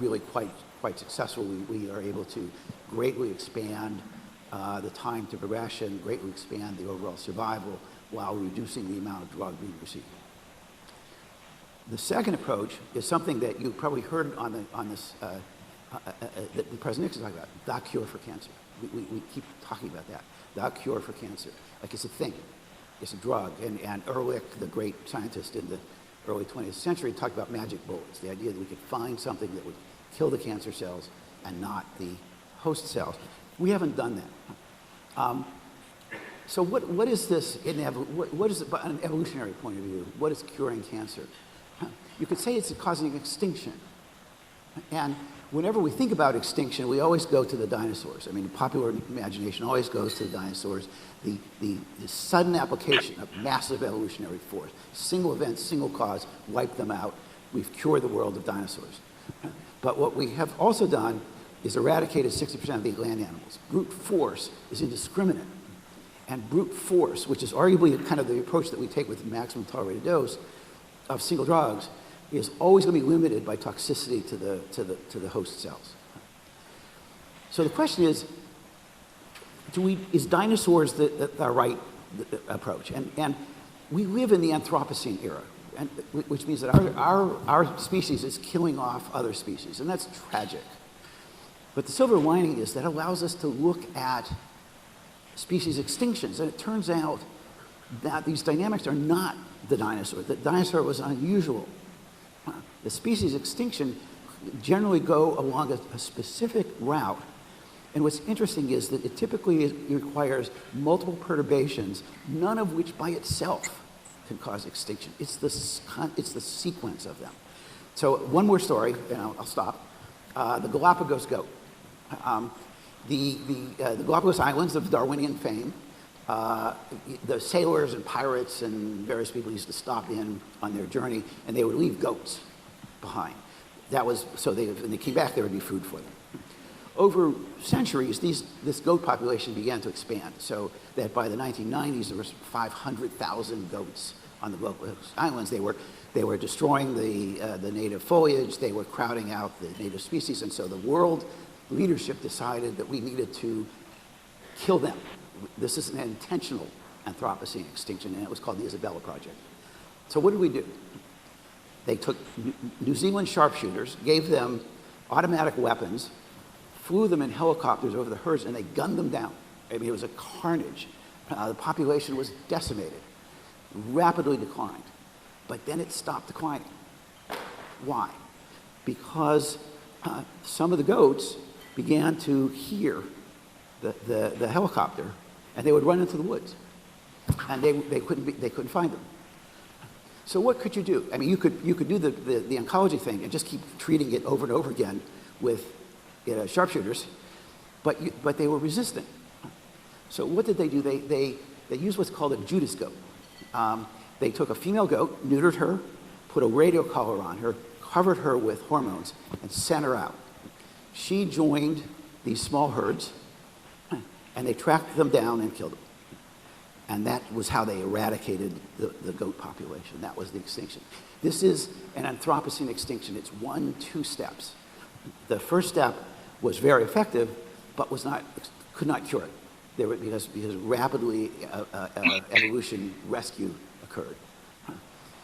really quite successful. We are able to greatly expand the time to progression, greatly expand the overall survival while reducing the amount of drug being received. The second approach is something that you probably heard on this, that President Nixon talked about, the cure for cancer. We keep talking about that, the cure for cancer. Like it's a thing, it's a drug. And Ehrlich, the great scientist in the early 20th century, talked about magic bullets, the idea that we could find something that would kill the cancer cells and not the host cells. We haven't done that. So what is this, what is it, on an evolutionary point of view, what is curing cancer? You could say it's causing extinction. And whenever we think about extinction, we always go to the dinosaurs. I mean, the popular imagination always goes to the dinosaurs. The sudden application of massive evolutionary force, single event, single cause, wipe them out. We've cured the world of dinosaurs. But what we have also done is eradicated 60% of the land animals. Brute force is indiscriminate. And brute force, which is arguably kind of the approach that we take with the maximum tolerated dose of single drugs, is always going to be limited by toxicity to the host cells. So the question is, is dinosaurs the right approach? And we live in the Anthropocene era, which means that our species is killing off other species, and that's tragic. But the silver lining is that allows us to look at species extinctions, and it turns out that these dynamics are not the dinosaur. The dinosaur was unusual. The species extinction generally go along a specific route, and what's interesting is that it typically requires multiple perturbations, none of which by itself can cause extinction. It's the sequence of them. So one more story, and I'll stop. The Galapagos goat. The Galapagos Islands of Darwinian fame, the sailors and pirates and various people used to stop in on their journey, and they would leave goats behind. That was, so when they came back, there would be food for them. Over centuries, this goat population began to expand, so that by the 1990s, there was 500,000 goats on the Galapagos Islands. They were destroying the native foliage. They were crowding out the native species. And so the world leadership decided that we needed to kill them. This is an intentional Anthropocene extinction, and it was called the Isabella Project. So what did we do? They took New Zealand sharpshooters, gave them automatic weapons, flew them in helicopters over the herds, and they gunned them down. I mean, it was a carnage. The population was decimated, rapidly declined. But then it stopped declining. Why? Because some of the goats began to hear the helicopter, and they would run into the woods, and they couldn't find them. So what could you do? I mean, you could do the oncology thing and just keep treating it over and over again with sharpshooters, but they were resistant. So what did they do? They used what's called a Judas goat. They took a female goat, neutered her, put a radio collar on her, covered her with hormones, and sent her out. She joined these small herds, and they tracked them down and killed them. And that was how they eradicated the goat population. That was the extinction. This is an Anthropocene extinction. It's 1-2 steps. The first step was very effective, but could not cure it. Because rapidly evolution rescue occurred.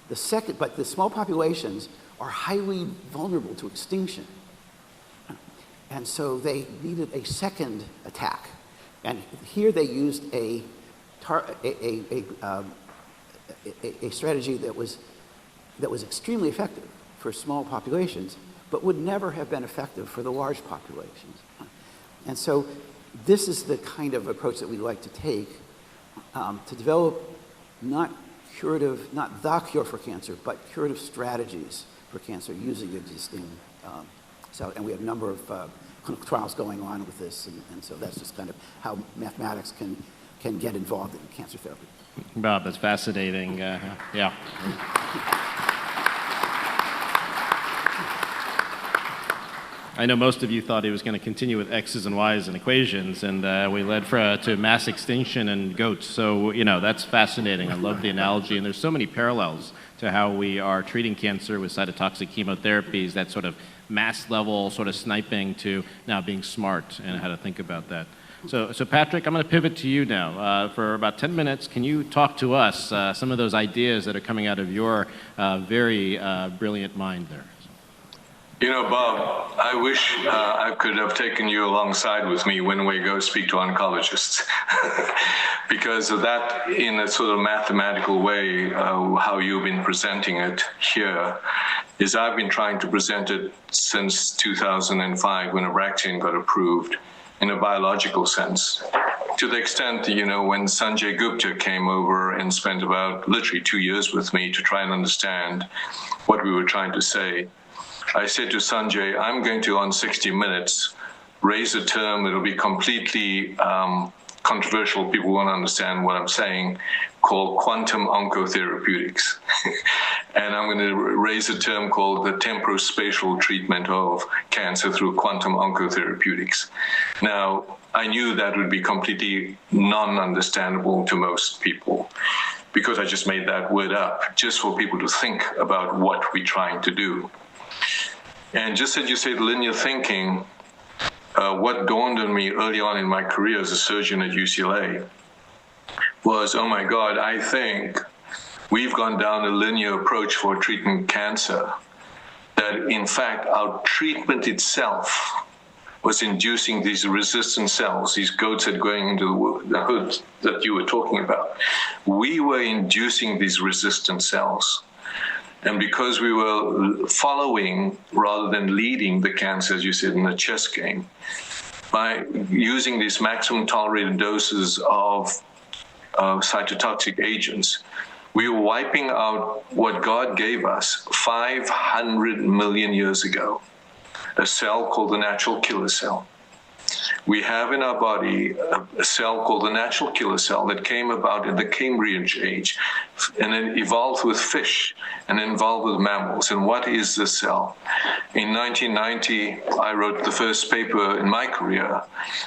But the small populations are highly vulnerable to extinction. And so they needed a second attack. And here they used a strategy that was extremely effective for small populations, but would never have been effective for the large populations. And so this is the kind of approach that we like to take to develop not the cure for cancer, but curative strategies for cancer using existing and we have a number of clinical trials going on with this, and so that's just kind of how mathematics can get involved in cancer therapy. Bob, that's fascinating. Yeah. I know most of you thought he was going to continue with X's and Y's and equations, and we led to mass extinction and goats. So, that's fascinating. I love the analogy, and there's so many parallels to how we are treating cancer with cytotoxic chemotherapies, that sort of mass level sort of sniping to now being smart and how to think about that. So Patrick, I'm going to pivot to you now. For about 10 minutes, can you talk to us some of those ideas that are coming out of your very brilliant mind there? Bob, I wish I could have taken you alongside with me when we go speak to oncologists. Because of that, in a sort of mathematical way, how you've been presenting it here, is I've been trying to present it since 2005 when Abraxane got approved in a biological sense. To the extent, when Sanjay Gupta came over and spent about literally 2 years with me to try and understand what we were trying to say, I said to Sanjay, I'm going to, on 60 Minutes, raise a term that'll be completely controversial. People won't understand what I'm saying, called quantum oncotherapeutics. And I'm going to raise a term called the temporospatial treatment of cancer through quantum oncotherapeutics. Now, I knew that would be completely non-understandable to most people, because I just made that word up, just for people to think about what we're trying to do. And just as you said, linear thinking, what dawned on me early on in my career as a surgeon at UCLA was, oh my God, I think we've gone down a linear approach for treating cancer, that in fact our treatment itself was inducing these resistant cells, these goats that are going into the hood that you were talking about. We were inducing these resistant cells. And because we were following rather than leading the cancer, as you said, in the chess game, by using these maximum tolerated doses of cytotoxic agents, we were wiping out what God gave us 500 million years ago, a cell called the natural killer cell. We have in our body a cell called the natural killer cell that came about in the Cambrian age, and then evolved with fish and evolved with mammals. And what is this cell? In 1990, I wrote the first paper in my career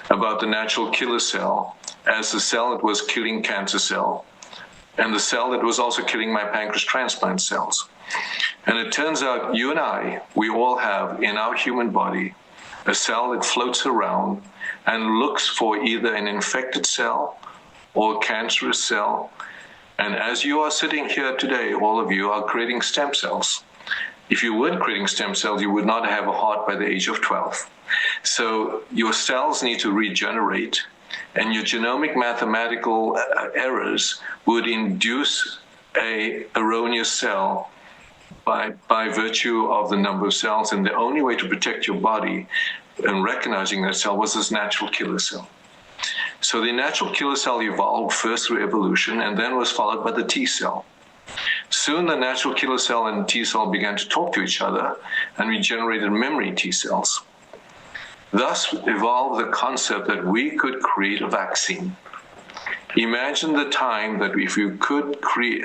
about the natural killer cell as the cell that was killing cancer cell and the cell that was also killing my pancreas transplant cells. And it turns out you and I, we all have in our human body a cell that floats around and looks for either an infected cell or a cancerous cell. And as you are sitting here today, all of you are creating stem cells. If you weren't creating stem cells, you would not have a heart by the age of 12. So your cells need to regenerate, and your genomic mathematical errors would induce an erroneous cell by virtue of the number of cells. And the only way to protect your body and recognizing that cell was this natural killer cell. So the natural killer cell evolved first through evolution and then was followed by the T cell. Soon the natural killer cell and T cell began to talk to each other, and we generated memory T cells. Thus evolved the concept that we could create a vaccine. Imagine the time that if you could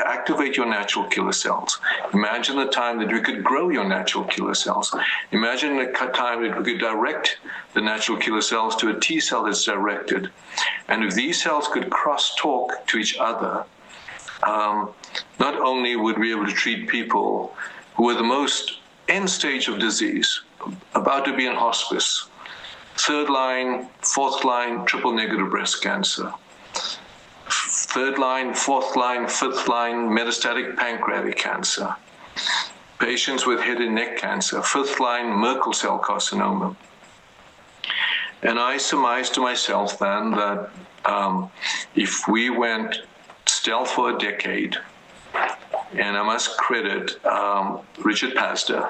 activate your natural killer cells. Imagine the time that we could grow your natural killer cells. Imagine the time that we could direct the natural killer cells to a T cell that's directed. And if these cells could cross-talk to each other, not only would we be able to treat people who were the most end stage of disease, about to be in hospice, third line, fourth line, triple negative breast cancer, third line, fourth line, fifth line, metastatic pancreatic cancer, patients with head and neck cancer, fifth line, Merkel cell carcinoma. And I surmised to myself then that if we went stealth for a decade, and I must credit Richard Pastor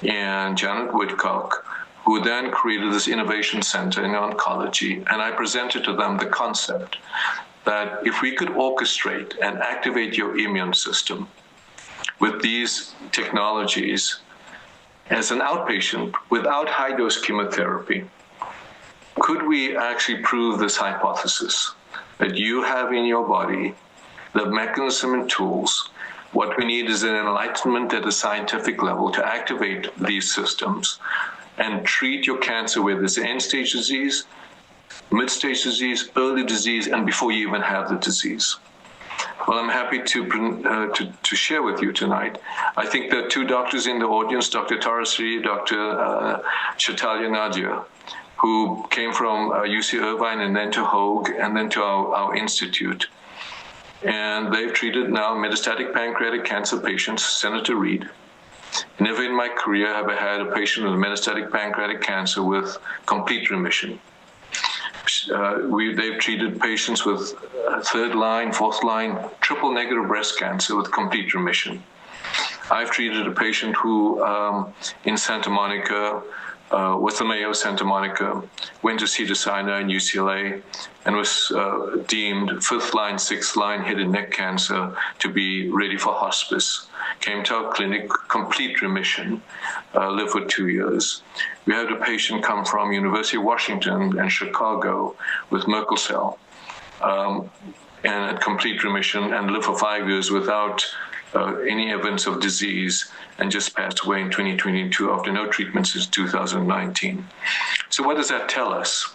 and Janet Woodcock, who then created this innovation center in oncology, and I presented to them the concept that if we could orchestrate and activate your immune system with these technologies as an outpatient without high-dose chemotherapy, could we actually prove this hypothesis that you have in your body the mechanism and tools? What we need is an enlightenment at a scientific level to activate these systems and treat your cancer, whether it's end-stage disease, mid-stage disease, early disease, and before you even have the disease. Well, I'm happy to share with you tonight. I think there are two doctors in the audience, Dr. Tarasri, Dr. Chaitanya Nadia, who came from UC Irvine and then to Hoag and then to our institute. And they've treated now metastatic pancreatic cancer patients, Senator Reid. Never in my career have I had a patient with metastatic pancreatic cancer with complete remission. They've treated patients with third line, fourth line, triple negative breast cancer with complete remission. I've treated a patient who in Santa Monica, with the Mayo Santa Monica, went to Cedars-Sinai and UCLA and was deemed fifth line, sixth line head and neck cancer to be ready for hospice. Came to our clinic, complete remission, lived for 2 years. We had a patient come from University of Washington and Chicago with Merkel cell and had complete remission and lived for 5 years without any evidence of disease, and just passed away in 2022 after no treatment since 2019. So what does that tell us?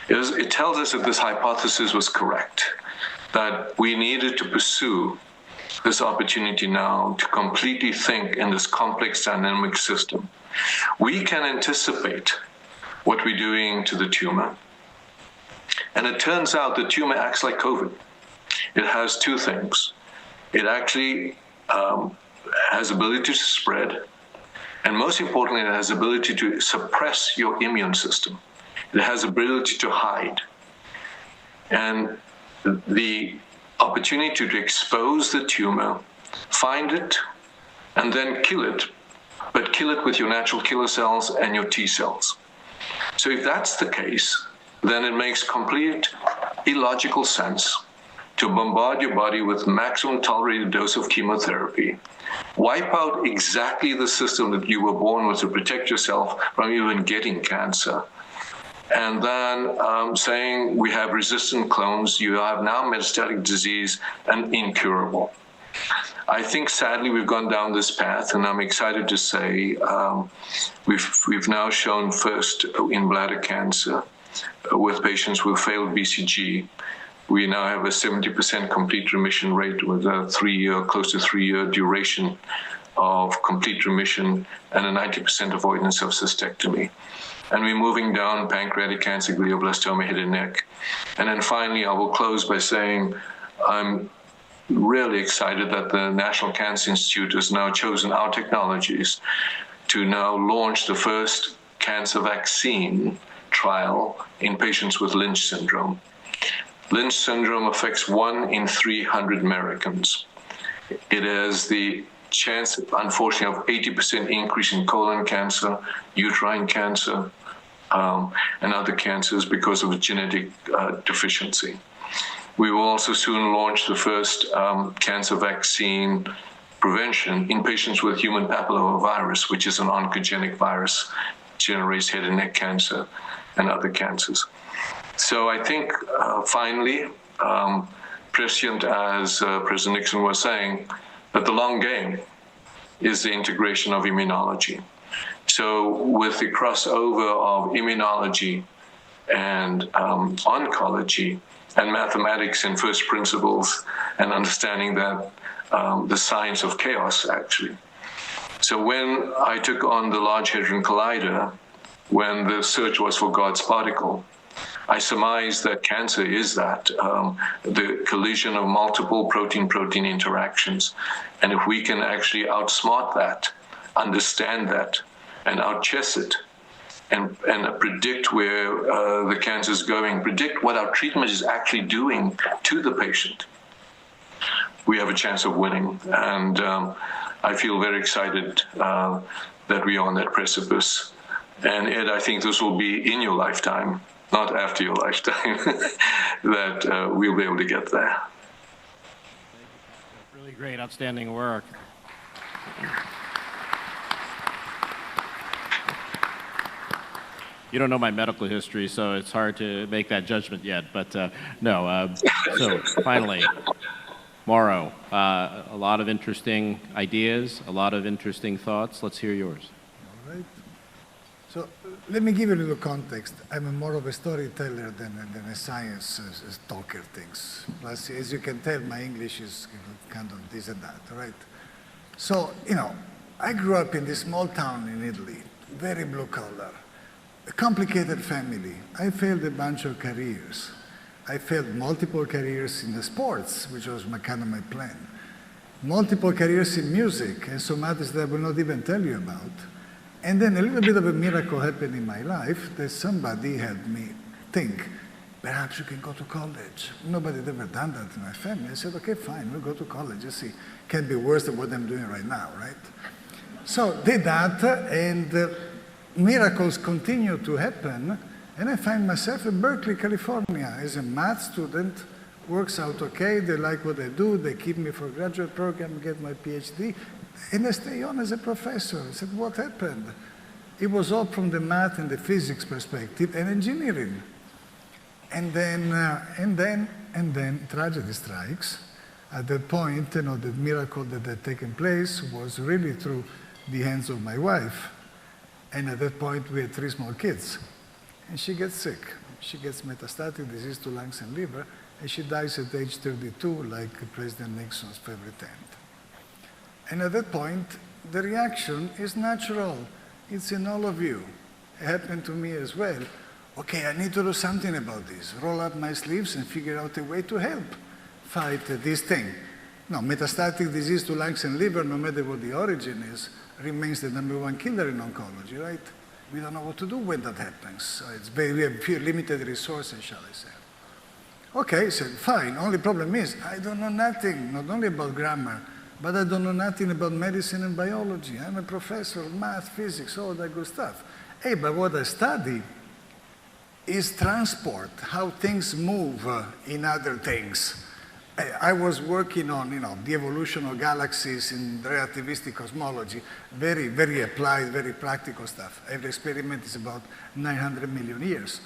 It tells us that this hypothesis was correct, that we needed to pursue this opportunity now to completely think in this complex dynamic system. We can anticipate what we're doing to the tumor. And it turns out the tumor acts like COVID. It has two things. It actually has ability to spread, and most importantly, it has ability to suppress your immune system. It has ability to hide. And the opportunity to expose the tumor, find it, and then kill it, but kill it with your natural killer cells and your T cells. So if that's the case, then it makes complete illogical sense to bombard your body with maximum tolerated dose of chemotherapy, wipe out exactly the system that you were born with to protect yourself from even getting cancer, and then saying we have resistant clones, you have now metastatic disease and incurable. I think sadly we've gone down this path, and I'm excited to say we've now shown first in bladder cancer with patients who failed BCG, We now have a 70% complete remission rate with a close to 3-year duration of complete remission and a 90% avoidance of cystectomy. And we're moving down pancreatic cancer, glioblastoma, head and neck. And then finally, I will close by saying I'm really excited that the National Cancer Institute has now chosen our technologies to now launch the first cancer vaccine trial in patients with Lynch syndrome. Lynch syndrome affects 1 in 300 Americans. It has the chance, unfortunately, of 80% increase in colon cancer, uterine cancer, and other cancers because of a genetic deficiency. We will also soon launch the first cancer vaccine prevention in patients with human papillomavirus, which is an oncogenic virus, generates head and neck cancer and other cancers. So I think, finally, prescient as President Nixon was saying, that the long game is the integration of immunology. So with the crossover of immunology and oncology and mathematics and first principles and understanding that the science of chaos, actually. So when I took on the Large Hadron Collider, when the search was for God's particle, I surmised that cancer is that, the collision of multiple protein-protein interactions. And if we can actually outsmart that, understand that, and outchess it, and predict where the cancer is going, predict what our treatment is actually doing to the patient, we have a chance of winning. And I feel very excited that we are on that precipice. And Ed, I think this will be in your lifetime, not after your lifetime, that we'll be able to get there. Really great, outstanding work. You don't know my medical history, so it's hard to make that judgment yet, but no. So finally, Mauro, a lot of interesting ideas, a lot of interesting thoughts. Let's hear yours. All right. So let me give you a little context. I'm more of a storyteller than a science talker things. Plus, as you can tell, my English is kind of this and that, right? So, I grew up in this small town in Italy, very blue collar, a complicated family. I failed a bunch of careers. I failed multiple careers in the sports, which was kind of my plan. Multiple careers in music, and some others that I will not even tell you about. And then a little bit of a miracle happened in my life that somebody helped me think, perhaps you can go to college. Nobody had ever done that in my family. I said, okay, fine, we'll go to college. Let's see. Can't be worse than what I'm doing right now, right? So did that, and miracles continue to happen. And I find myself in Berkeley, California, as a math student. Works out okay. They like what I do. They keep me for a graduate program, get my PhD. And I stay on as a professor. I said, what happened? It was all from the math and the physics perspective and engineering. And then tragedy strikes. At that point, the miracle that had taken place was really through the hands of my wife. And at that point, we had 3 small kids. And she gets sick. She gets metastatic disease to lungs and liver, and she dies at age 32, like President Nixon's favorite aunt. And at that point, the reaction is natural. It's in all of you. It happened to me as well. Okay, I need to do something about this. Roll up my sleeves and figure out a way to help fight this thing. No, metastatic disease to lungs and liver, no matter what the origin is, remains the #1 killer in oncology, right? We don't know what to do when that happens. So we have few limited resources, shall I say. Okay, so fine. Only problem is I don't know nothing, not only about grammar, but I don't know nothing about medicine and biology. I'm a professor of math, physics, all that good stuff. Hey, but what I study is transport, how things move in other things. I was working on, the evolution of galaxies in relativistic cosmology, very, very applied, very practical stuff. Every experiment is about 900 million years.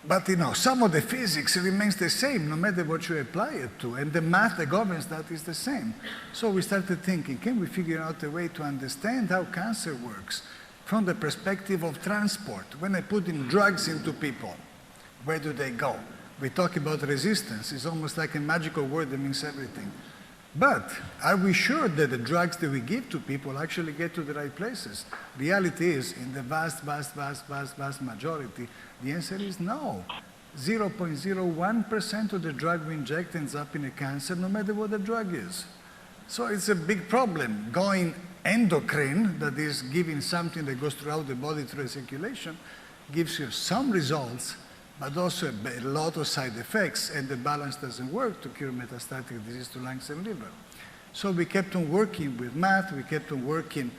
But, some of the physics remains the same, no matter what you apply it to, and the math that governs that is the same. So we started thinking, can we figure out a way to understand how cancer works from the perspective of transport? When I put in drugs into people, where do they go? We talk about resistance. It's almost like a magical word that means everything. But are we sure that the drugs that we give to people actually get to the right places? Reality is, in the vast majority, the answer is no. 0.01% of the drug we inject ends up in a cancer, no matter what the drug is. So it's a big problem. Going endocrine, that is giving something that goes throughout the body through the circulation, gives you some results, but also a lot of side effects, and the balance doesn't work to cure metastatic disease to lungs and liver. So we kept on working with math, we kept on working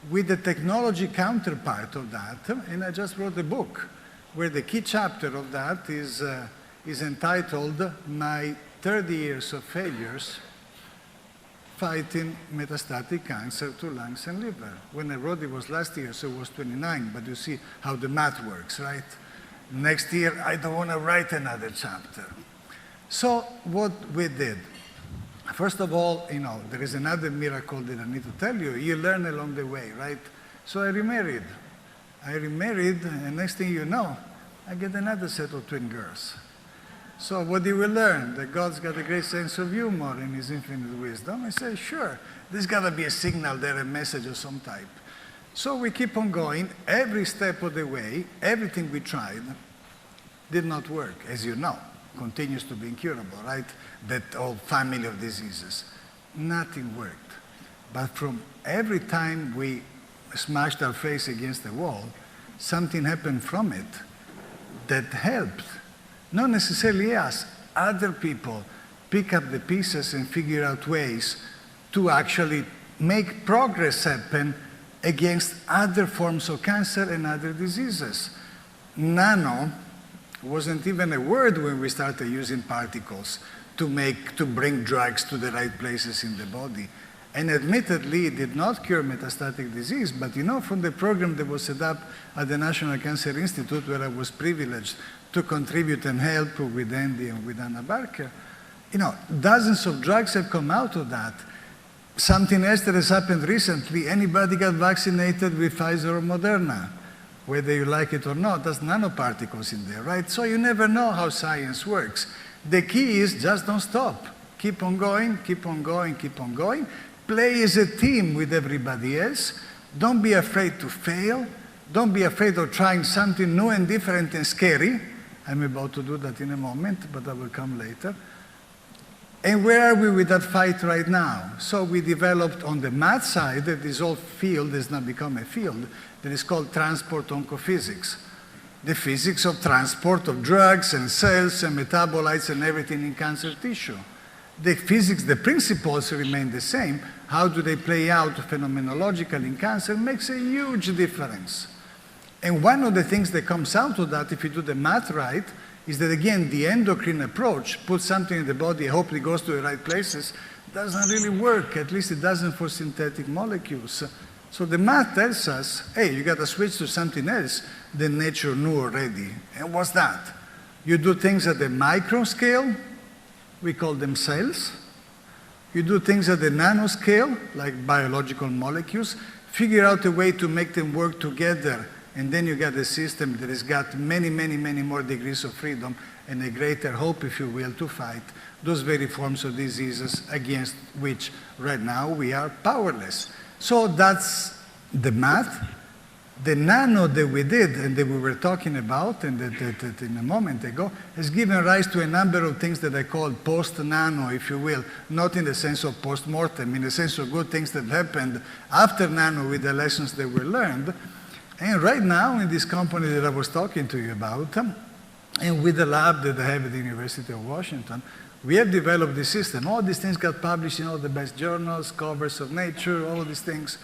with the technology counterpart of that, and I just wrote a book where the key chapter of that is entitled My 30 Years of Failures Fighting Metastatic Cancer to Lungs and Liver. When I wrote it was last year, so it was 29, but you see how the math works, right? Next year, I don't want to write another chapter. So what we did, first of all, there is another miracle that I need to tell you. You learn along the way, right? So I remarried, and next thing you know, I get another set of twin girls. So what did we learn? That God's got a great sense of humor in his infinite wisdom. I say, sure, there's got to be a signal there, a message of some type. So we keep on going. Every step of the way, everything we tried did not work, as you know, continues to be incurable, right? That whole family of diseases. Nothing worked. But from every time we smashed our face against the wall, something happened from it that helped. Not necessarily us, other people pick up the pieces and figure out ways to actually make progress happen against other forms of cancer and other diseases. Nano wasn't even a word when we started using particles to bring drugs to the right places in the body. And admittedly, it did not cure metastatic disease, but from the program that was set up at the National Cancer Institute, where I was privileged to contribute and help with Andy and with Anna Barker, dozens of drugs have come out of that. Something else that has happened recently, anybody got vaccinated with Pfizer or Moderna, whether you like it or not, there's nanoparticles in there, right? So you never know how science works. The key is just don't stop. Keep on going, keep on going, keep on going. Play as a team with everybody else. Don't be afraid to fail. Don't be afraid of trying something new and different and scary. I'm about to do that in a moment, but that will come later. And where are we with that fight right now? So we developed on the math side that this whole field has now become a field that is called transport oncophysics. The physics of transport of drugs and cells and metabolites and everything in cancer tissue. The physics, the principles remain the same. How do they play out phenomenologically in cancer makes a huge difference. And one of the things that comes out of that, if you do the math right, is that, again, the endocrine approach, put something in the body, hope it goes to the right places, doesn't really work. At least it doesn't for synthetic molecules. So the math tells us, hey, you got to switch to something else that nature knew already. And what's that? You do things at the micro scale, we call them cells. You do things at the nanoscale, like biological molecules, figure out a way to make them work together, and then you get a system that has got many, many, many more degrees of freedom and a greater hope, if you will, to fight those very forms of diseases against which right now we are powerless. So that's the math. The nano that we did and that we were talking about and that in a moment ago has given rise to a number of things that I call post-nano, if you will, not in the sense of post-mortem, in the sense of good things that happened after nano with the lessons that were learned. And right now in this company that I was talking to you about, and with the lab that I have at the University of Washington, we have developed this system. All these things got published in all the best journals, covers of Nature, all of these things.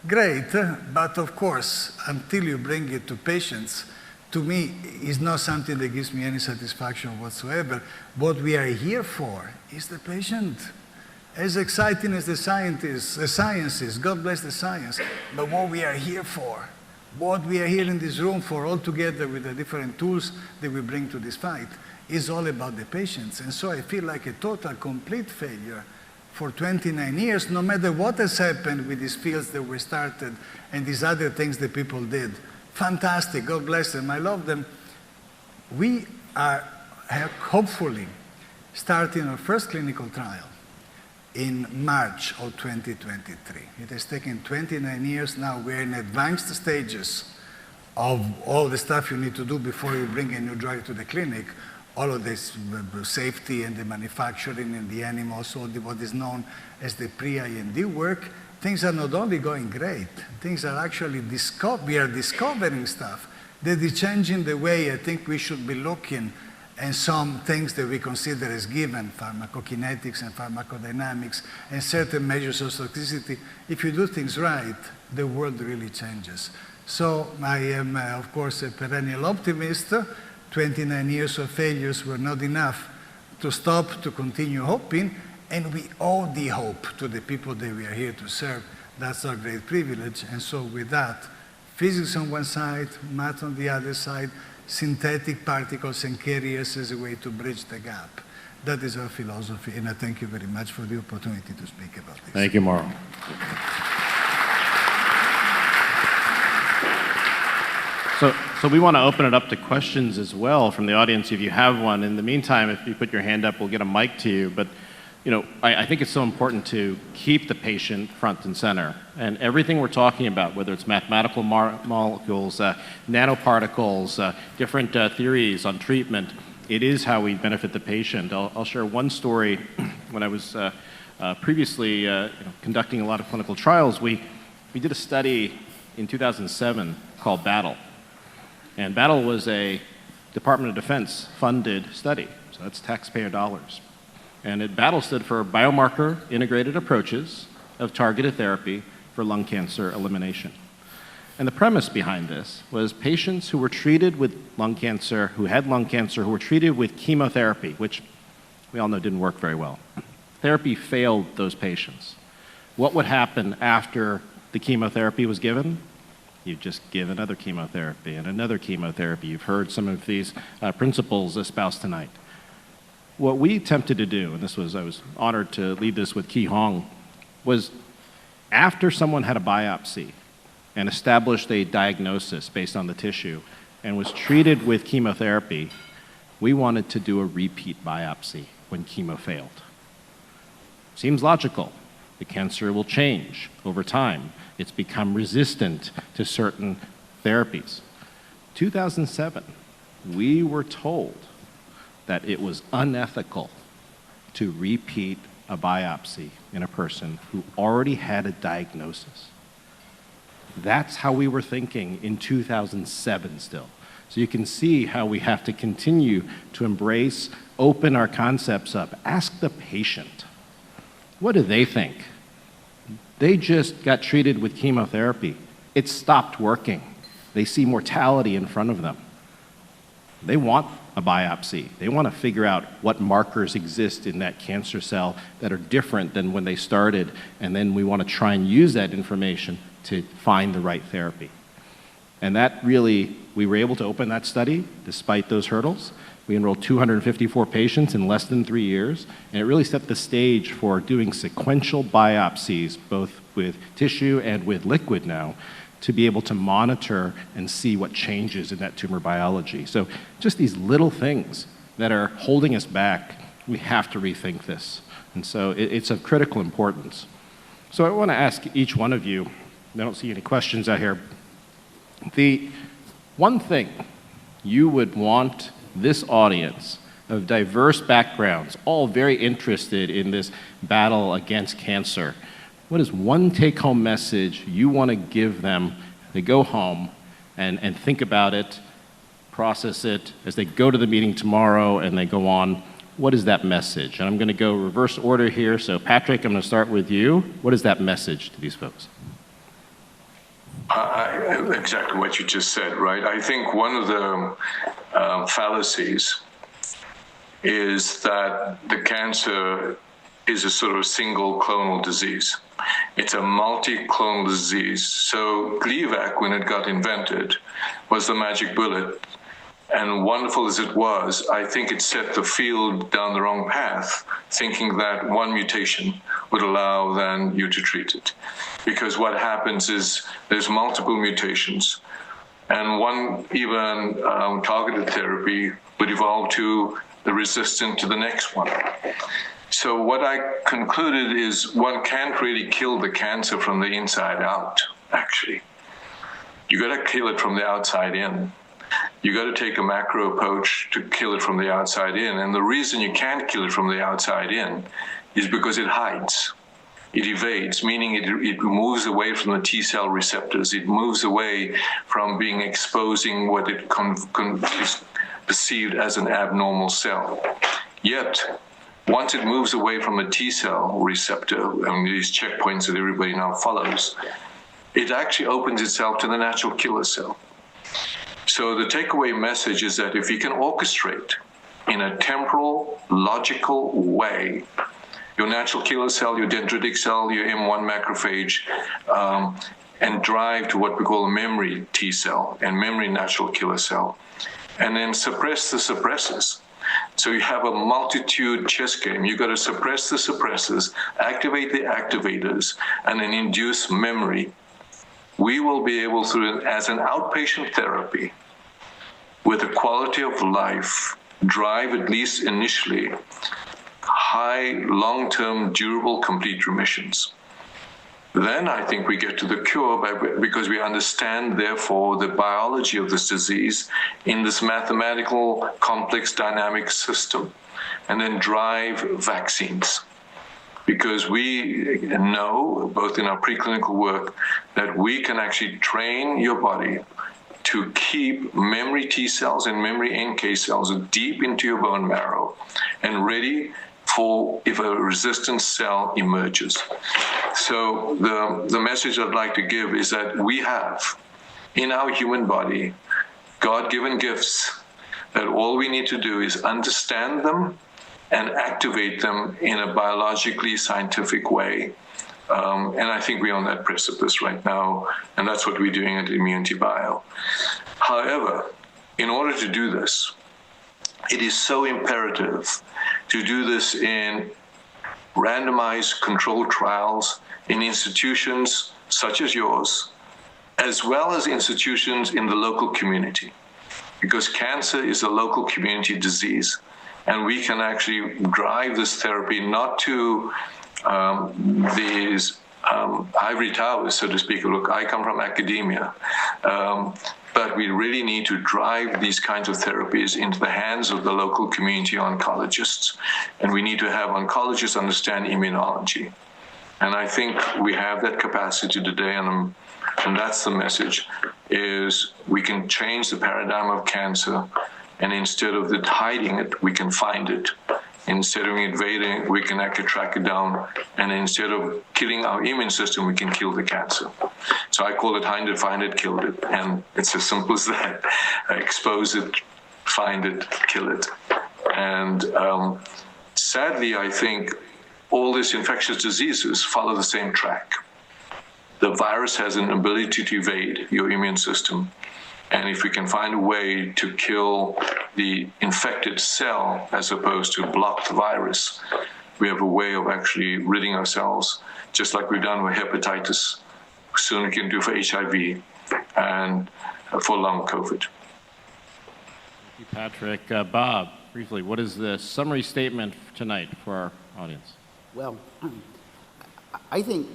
Great, but of course, until you bring it to patients, to me, is not something that gives me any satisfaction whatsoever. What we are here for is the patient. As exciting as the science is, God bless the science, but what we are here for, what we are here in this room for all together with the different tools that we bring to this fight, is all about the patients. And so I feel like a total, complete failure for 29 years, no matter what has happened with these fields that were started and these other things that people did. Fantastic, God bless them, I love them. We are hopefully starting our first clinical trial in March of 2023. It has taken 29 years now. We're in advanced stages of all the stuff you need to do before you bring a new drug to the clinic. All of this safety and the manufacturing and the animals, all what is known as the pre-IND work. Things are not only going great, things are actually we are discovering stuff that is changing the way I think we should be looking and some things that we consider as given, pharmacokinetics and pharmacodynamics, and certain measures of toxicity. If you do things right, the world really changes. So I am, of course, a perennial optimist. 29 years of failures were not enough to stop, to continue hoping, and we owe the hope to the people that we are here to serve. That's our great privilege. And so with that, physics on one side, math on the other side, synthetic particles and carriers as a way to bridge the gap. That is our philosophy, and I thank you very much for the opportunity to speak about this. Thank you, Mauro. So we want to open it up to questions as well from the audience if you have one. In the meantime, if you put your hand up, we'll get a mic to you. But you know, I think it's so important to keep the patient front and center. And everything we're talking about, whether it's mathematical molecules, nanoparticles, different theories on treatment, it is how we benefit the patient. I'll share one story. When I was previously conducting a lot of clinical trials, we did a study in 2007 called BATTLE. And BATTLE was a Department of Defense funded study, so that's taxpayer dollars. And BATTLE stood for Biomarker Integrated Approaches of Targeted Therapy for Lung Cancer Elimination. And the premise behind this was patients who were treated with lung cancer, who had lung cancer, who were treated with chemotherapy, which we all know didn't work very well. Therapy failed those patients. What would happen after the chemotherapy was given? You just give another chemotherapy and another chemotherapy. You've heard some of these principles espoused tonight. What we attempted to do, and I was honored to lead this with Ki Hong, was after someone had a biopsy and established a diagnosis based on the tissue and was treated with chemotherapy, we wanted to do a repeat biopsy when chemo failed. Seems logical. The cancer will change over time. It's become resistant to certain therapies. 2007, we were told that it was unethical to repeat a biopsy in a person who already had a diagnosis. That's how we were thinking in 2007 still. So you can see how we have to continue to embrace, open our concepts up. Ask the patient, what do they think? They just got treated with chemotherapy. It stopped working. They see mortality in front of them. They want a biopsy. They want to figure out what markers exist in that cancer cell that are different than when they started, and then we want to try and use that information to find the right therapy. And that really, we were able to open that study despite those hurdles. We enrolled 254 patients in less than 3 years, and it really set the stage for doing sequential biopsies, both with tissue and with liquid now, to be able to monitor and see what changes in that tumor biology. So just these little things that are holding us back, we have to rethink this. And so it's of critical importance. So I want to ask each one of you, I don't see any questions out here, the one thing you would want this audience of diverse backgrounds, all very interested in this battle against cancer, what is one take-home message you want to give them? They go home and think about it, process it, as they go to the meeting tomorrow and they go on. What is that message? And I'm going to go reverse order here. So Patrick, I'm going to start with you. What is that message to these folks? Exactly what you just said, right? I think one of the fallacies is that the cancer is a sort of single clonal disease. It's a multi-clonal disease. So Gleevec, when it got invented, was the magic bullet. And wonderful as it was, I think it set the field down the wrong path, thinking that one mutation would allow then you to treat it. Because what happens is there's multiple mutations, and one even targeted therapy would evolve to resistant to the next one. So what I concluded is one can't really kill the cancer from the inside out, actually. You got to kill it from the outside in. You got to take a macro approach to kill it from the outside in. And the reason you can't kill it from the outside in is because it hides. It evades, meaning it moves away from the T cell receptors. It moves away from being exposing what it is perceived as an abnormal cell. Yet, once it moves away from a T cell receptor, and these checkpoints that everybody now follows, it actually opens itself to the natural killer cell. So the takeaway message is that if you can orchestrate in a temporal, logical way, your natural killer cell, your dendritic cell, your M1 macrophage, and drive to what we call a memory T cell and memory natural killer cell, and then suppress the suppressors. So you have a multitude chess game. You got to suppress the suppressors, activate the activators, and then induce memory. We will be able to, as an outpatient therapy, with a quality of life, drive at least initially high, long-term, durable, complete remissions. Then I think we get to the cure because we understand, therefore, the biology of this disease in this mathematical, complex, dynamic system, and then drive vaccines. Because we know, both in our preclinical work, that we can actually train your body to keep memory T cells and memory NK cells deep into your bone marrow and ready for if a resistant cell emerges. So the message I'd like to give is that we have in our human body God-given gifts that all we need to do is understand them and activate them in a biologically scientific way. And I think we're on that precipice right now, and that's what we're doing at Immunity Bio. However, in order to do this, it is so imperative to do this in randomized controlled trials in institutions such as yours, as well as institutions in the local community, because cancer is a local community disease, and we can actually drive this therapy not to these ivory towers, so to speak. Look, I come from academia, but we really need to drive these kinds of therapies into the hands of the local community oncologists, and we need to have oncologists understand immunology. And I think we have that capacity today, and that's the message, is we can change the paradigm of cancer, and instead of hiding it, we can find it. Instead of invading, we can actually track it down, and instead of killing our immune system, we can kill the cancer. So I call it find it, killed it, and it's as simple as that. Expose it, find it, kill it. And sadly, I think all these infectious diseases follow the same track. The virus has an ability to evade your immune system. And if we can find a way to kill the infected cell as opposed to block the virus, we have a way of actually ridding ourselves, just like we've done with hepatitis, soon we can do for HIV and for long COVID. Thank you, Patrick. Bob, briefly, what is the summary statement tonight for our audience? Well, I think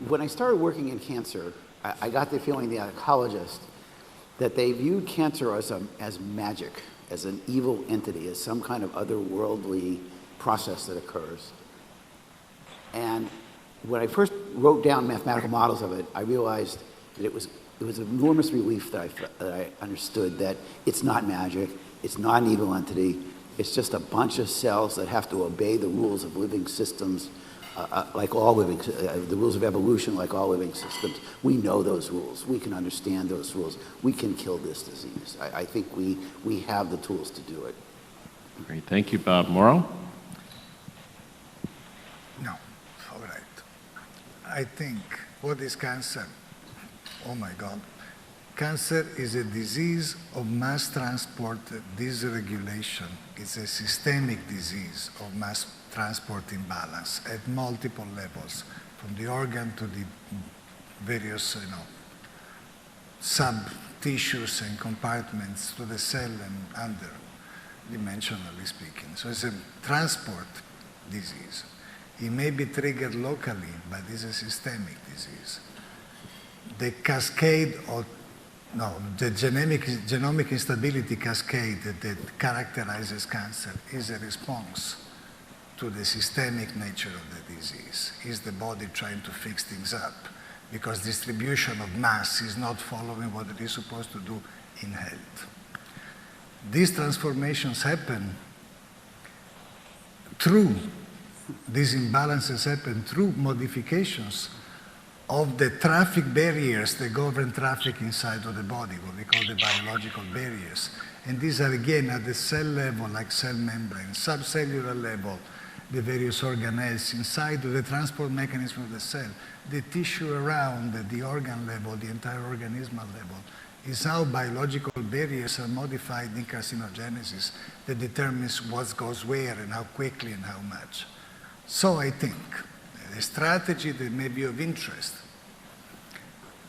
when I started working in cancer, I got the feeling, the oncologist, that they viewed cancer as magic, as an evil entity, as some kind of otherworldly process that occurs. And when I first wrote down mathematical models of it, I realized that it was an enormous relief that I understood that it's not magic, it's not an evil entity, it's just a bunch of cells that have to obey the rules of living systems, like all living, the rules of evolution, like all living systems. We know those rules. We can understand those rules. We can kill this disease. I think we have the tools to do it. Great, thank you, Bob. Mauro? No, all right. I think, what is cancer? Oh my God. Cancer is a disease of mass transport dysregulation. It's a systemic disease of mass transport imbalance at multiple levels, from the organ to the various sub-tissues and compartments to the cell and under, dimensionally speaking. So it's a transport disease. It may be triggered locally, but it's a systemic disease. The cascade of, the genomic instability cascade that characterizes cancer is a response to the systemic nature of the disease. Is the body trying to fix things up because distribution of mass is not following what it is supposed to do in health. These transformations happen through, these imbalances happen through modifications of the traffic barriers that govern traffic inside of the body, what we call the biological barriers. And these are again at the cell level, like cell membrane, subcellular level, the various organelles inside of the transport mechanism of the cell, the tissue around at the organ level, the entire organismal level, is how biological barriers are modified in carcinogenesis that determines what goes where and how quickly and how much. So I think a strategy that may be of interest,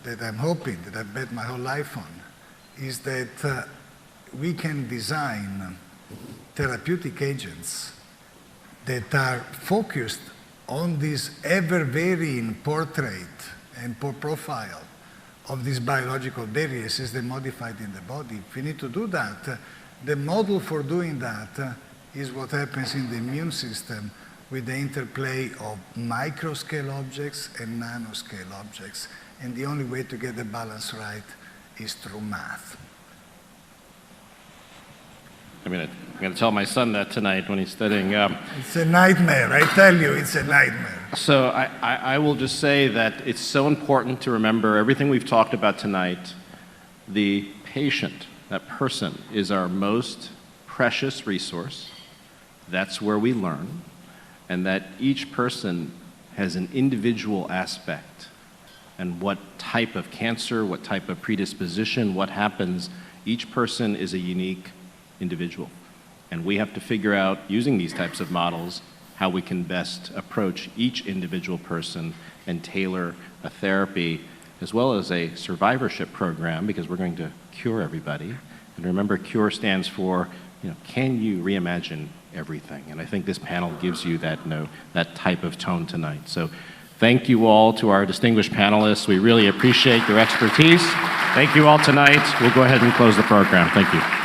that I'm hoping, that I've bet my whole life on, is that we can design therapeutic agents that are focused on this ever-varying portrait and profile of these biological barriers as they're modified in the body. If we need to do that, the model for doing that is what happens in the immune system with the interplay of micro-scale objects and nanoscale objects. And the only way to get the balance right is through math. I'm going to tell my son that tonight when he's studying. It's a nightmare, I tell you, it's a nightmare. So I will just say that it's so important to remember everything we've talked about tonight. The patient, that person, is our most precious resource. That's where we learn. And that each person has an individual aspect. And what type of cancer, what type of predisposition, what happens, each person is a unique individual. And we have to figure out, using these types of models, how we can best approach each individual person and tailor a therapy as well as a survivorship program, because we're going to cure everybody. And remember, CURE stands for, can you reimagine everything? And I think this panel gives you that type of tone tonight. So thank you all to our distinguished panelists. We really appreciate your expertise. Thank you all tonight. We'll go ahead and close the program. Thank you.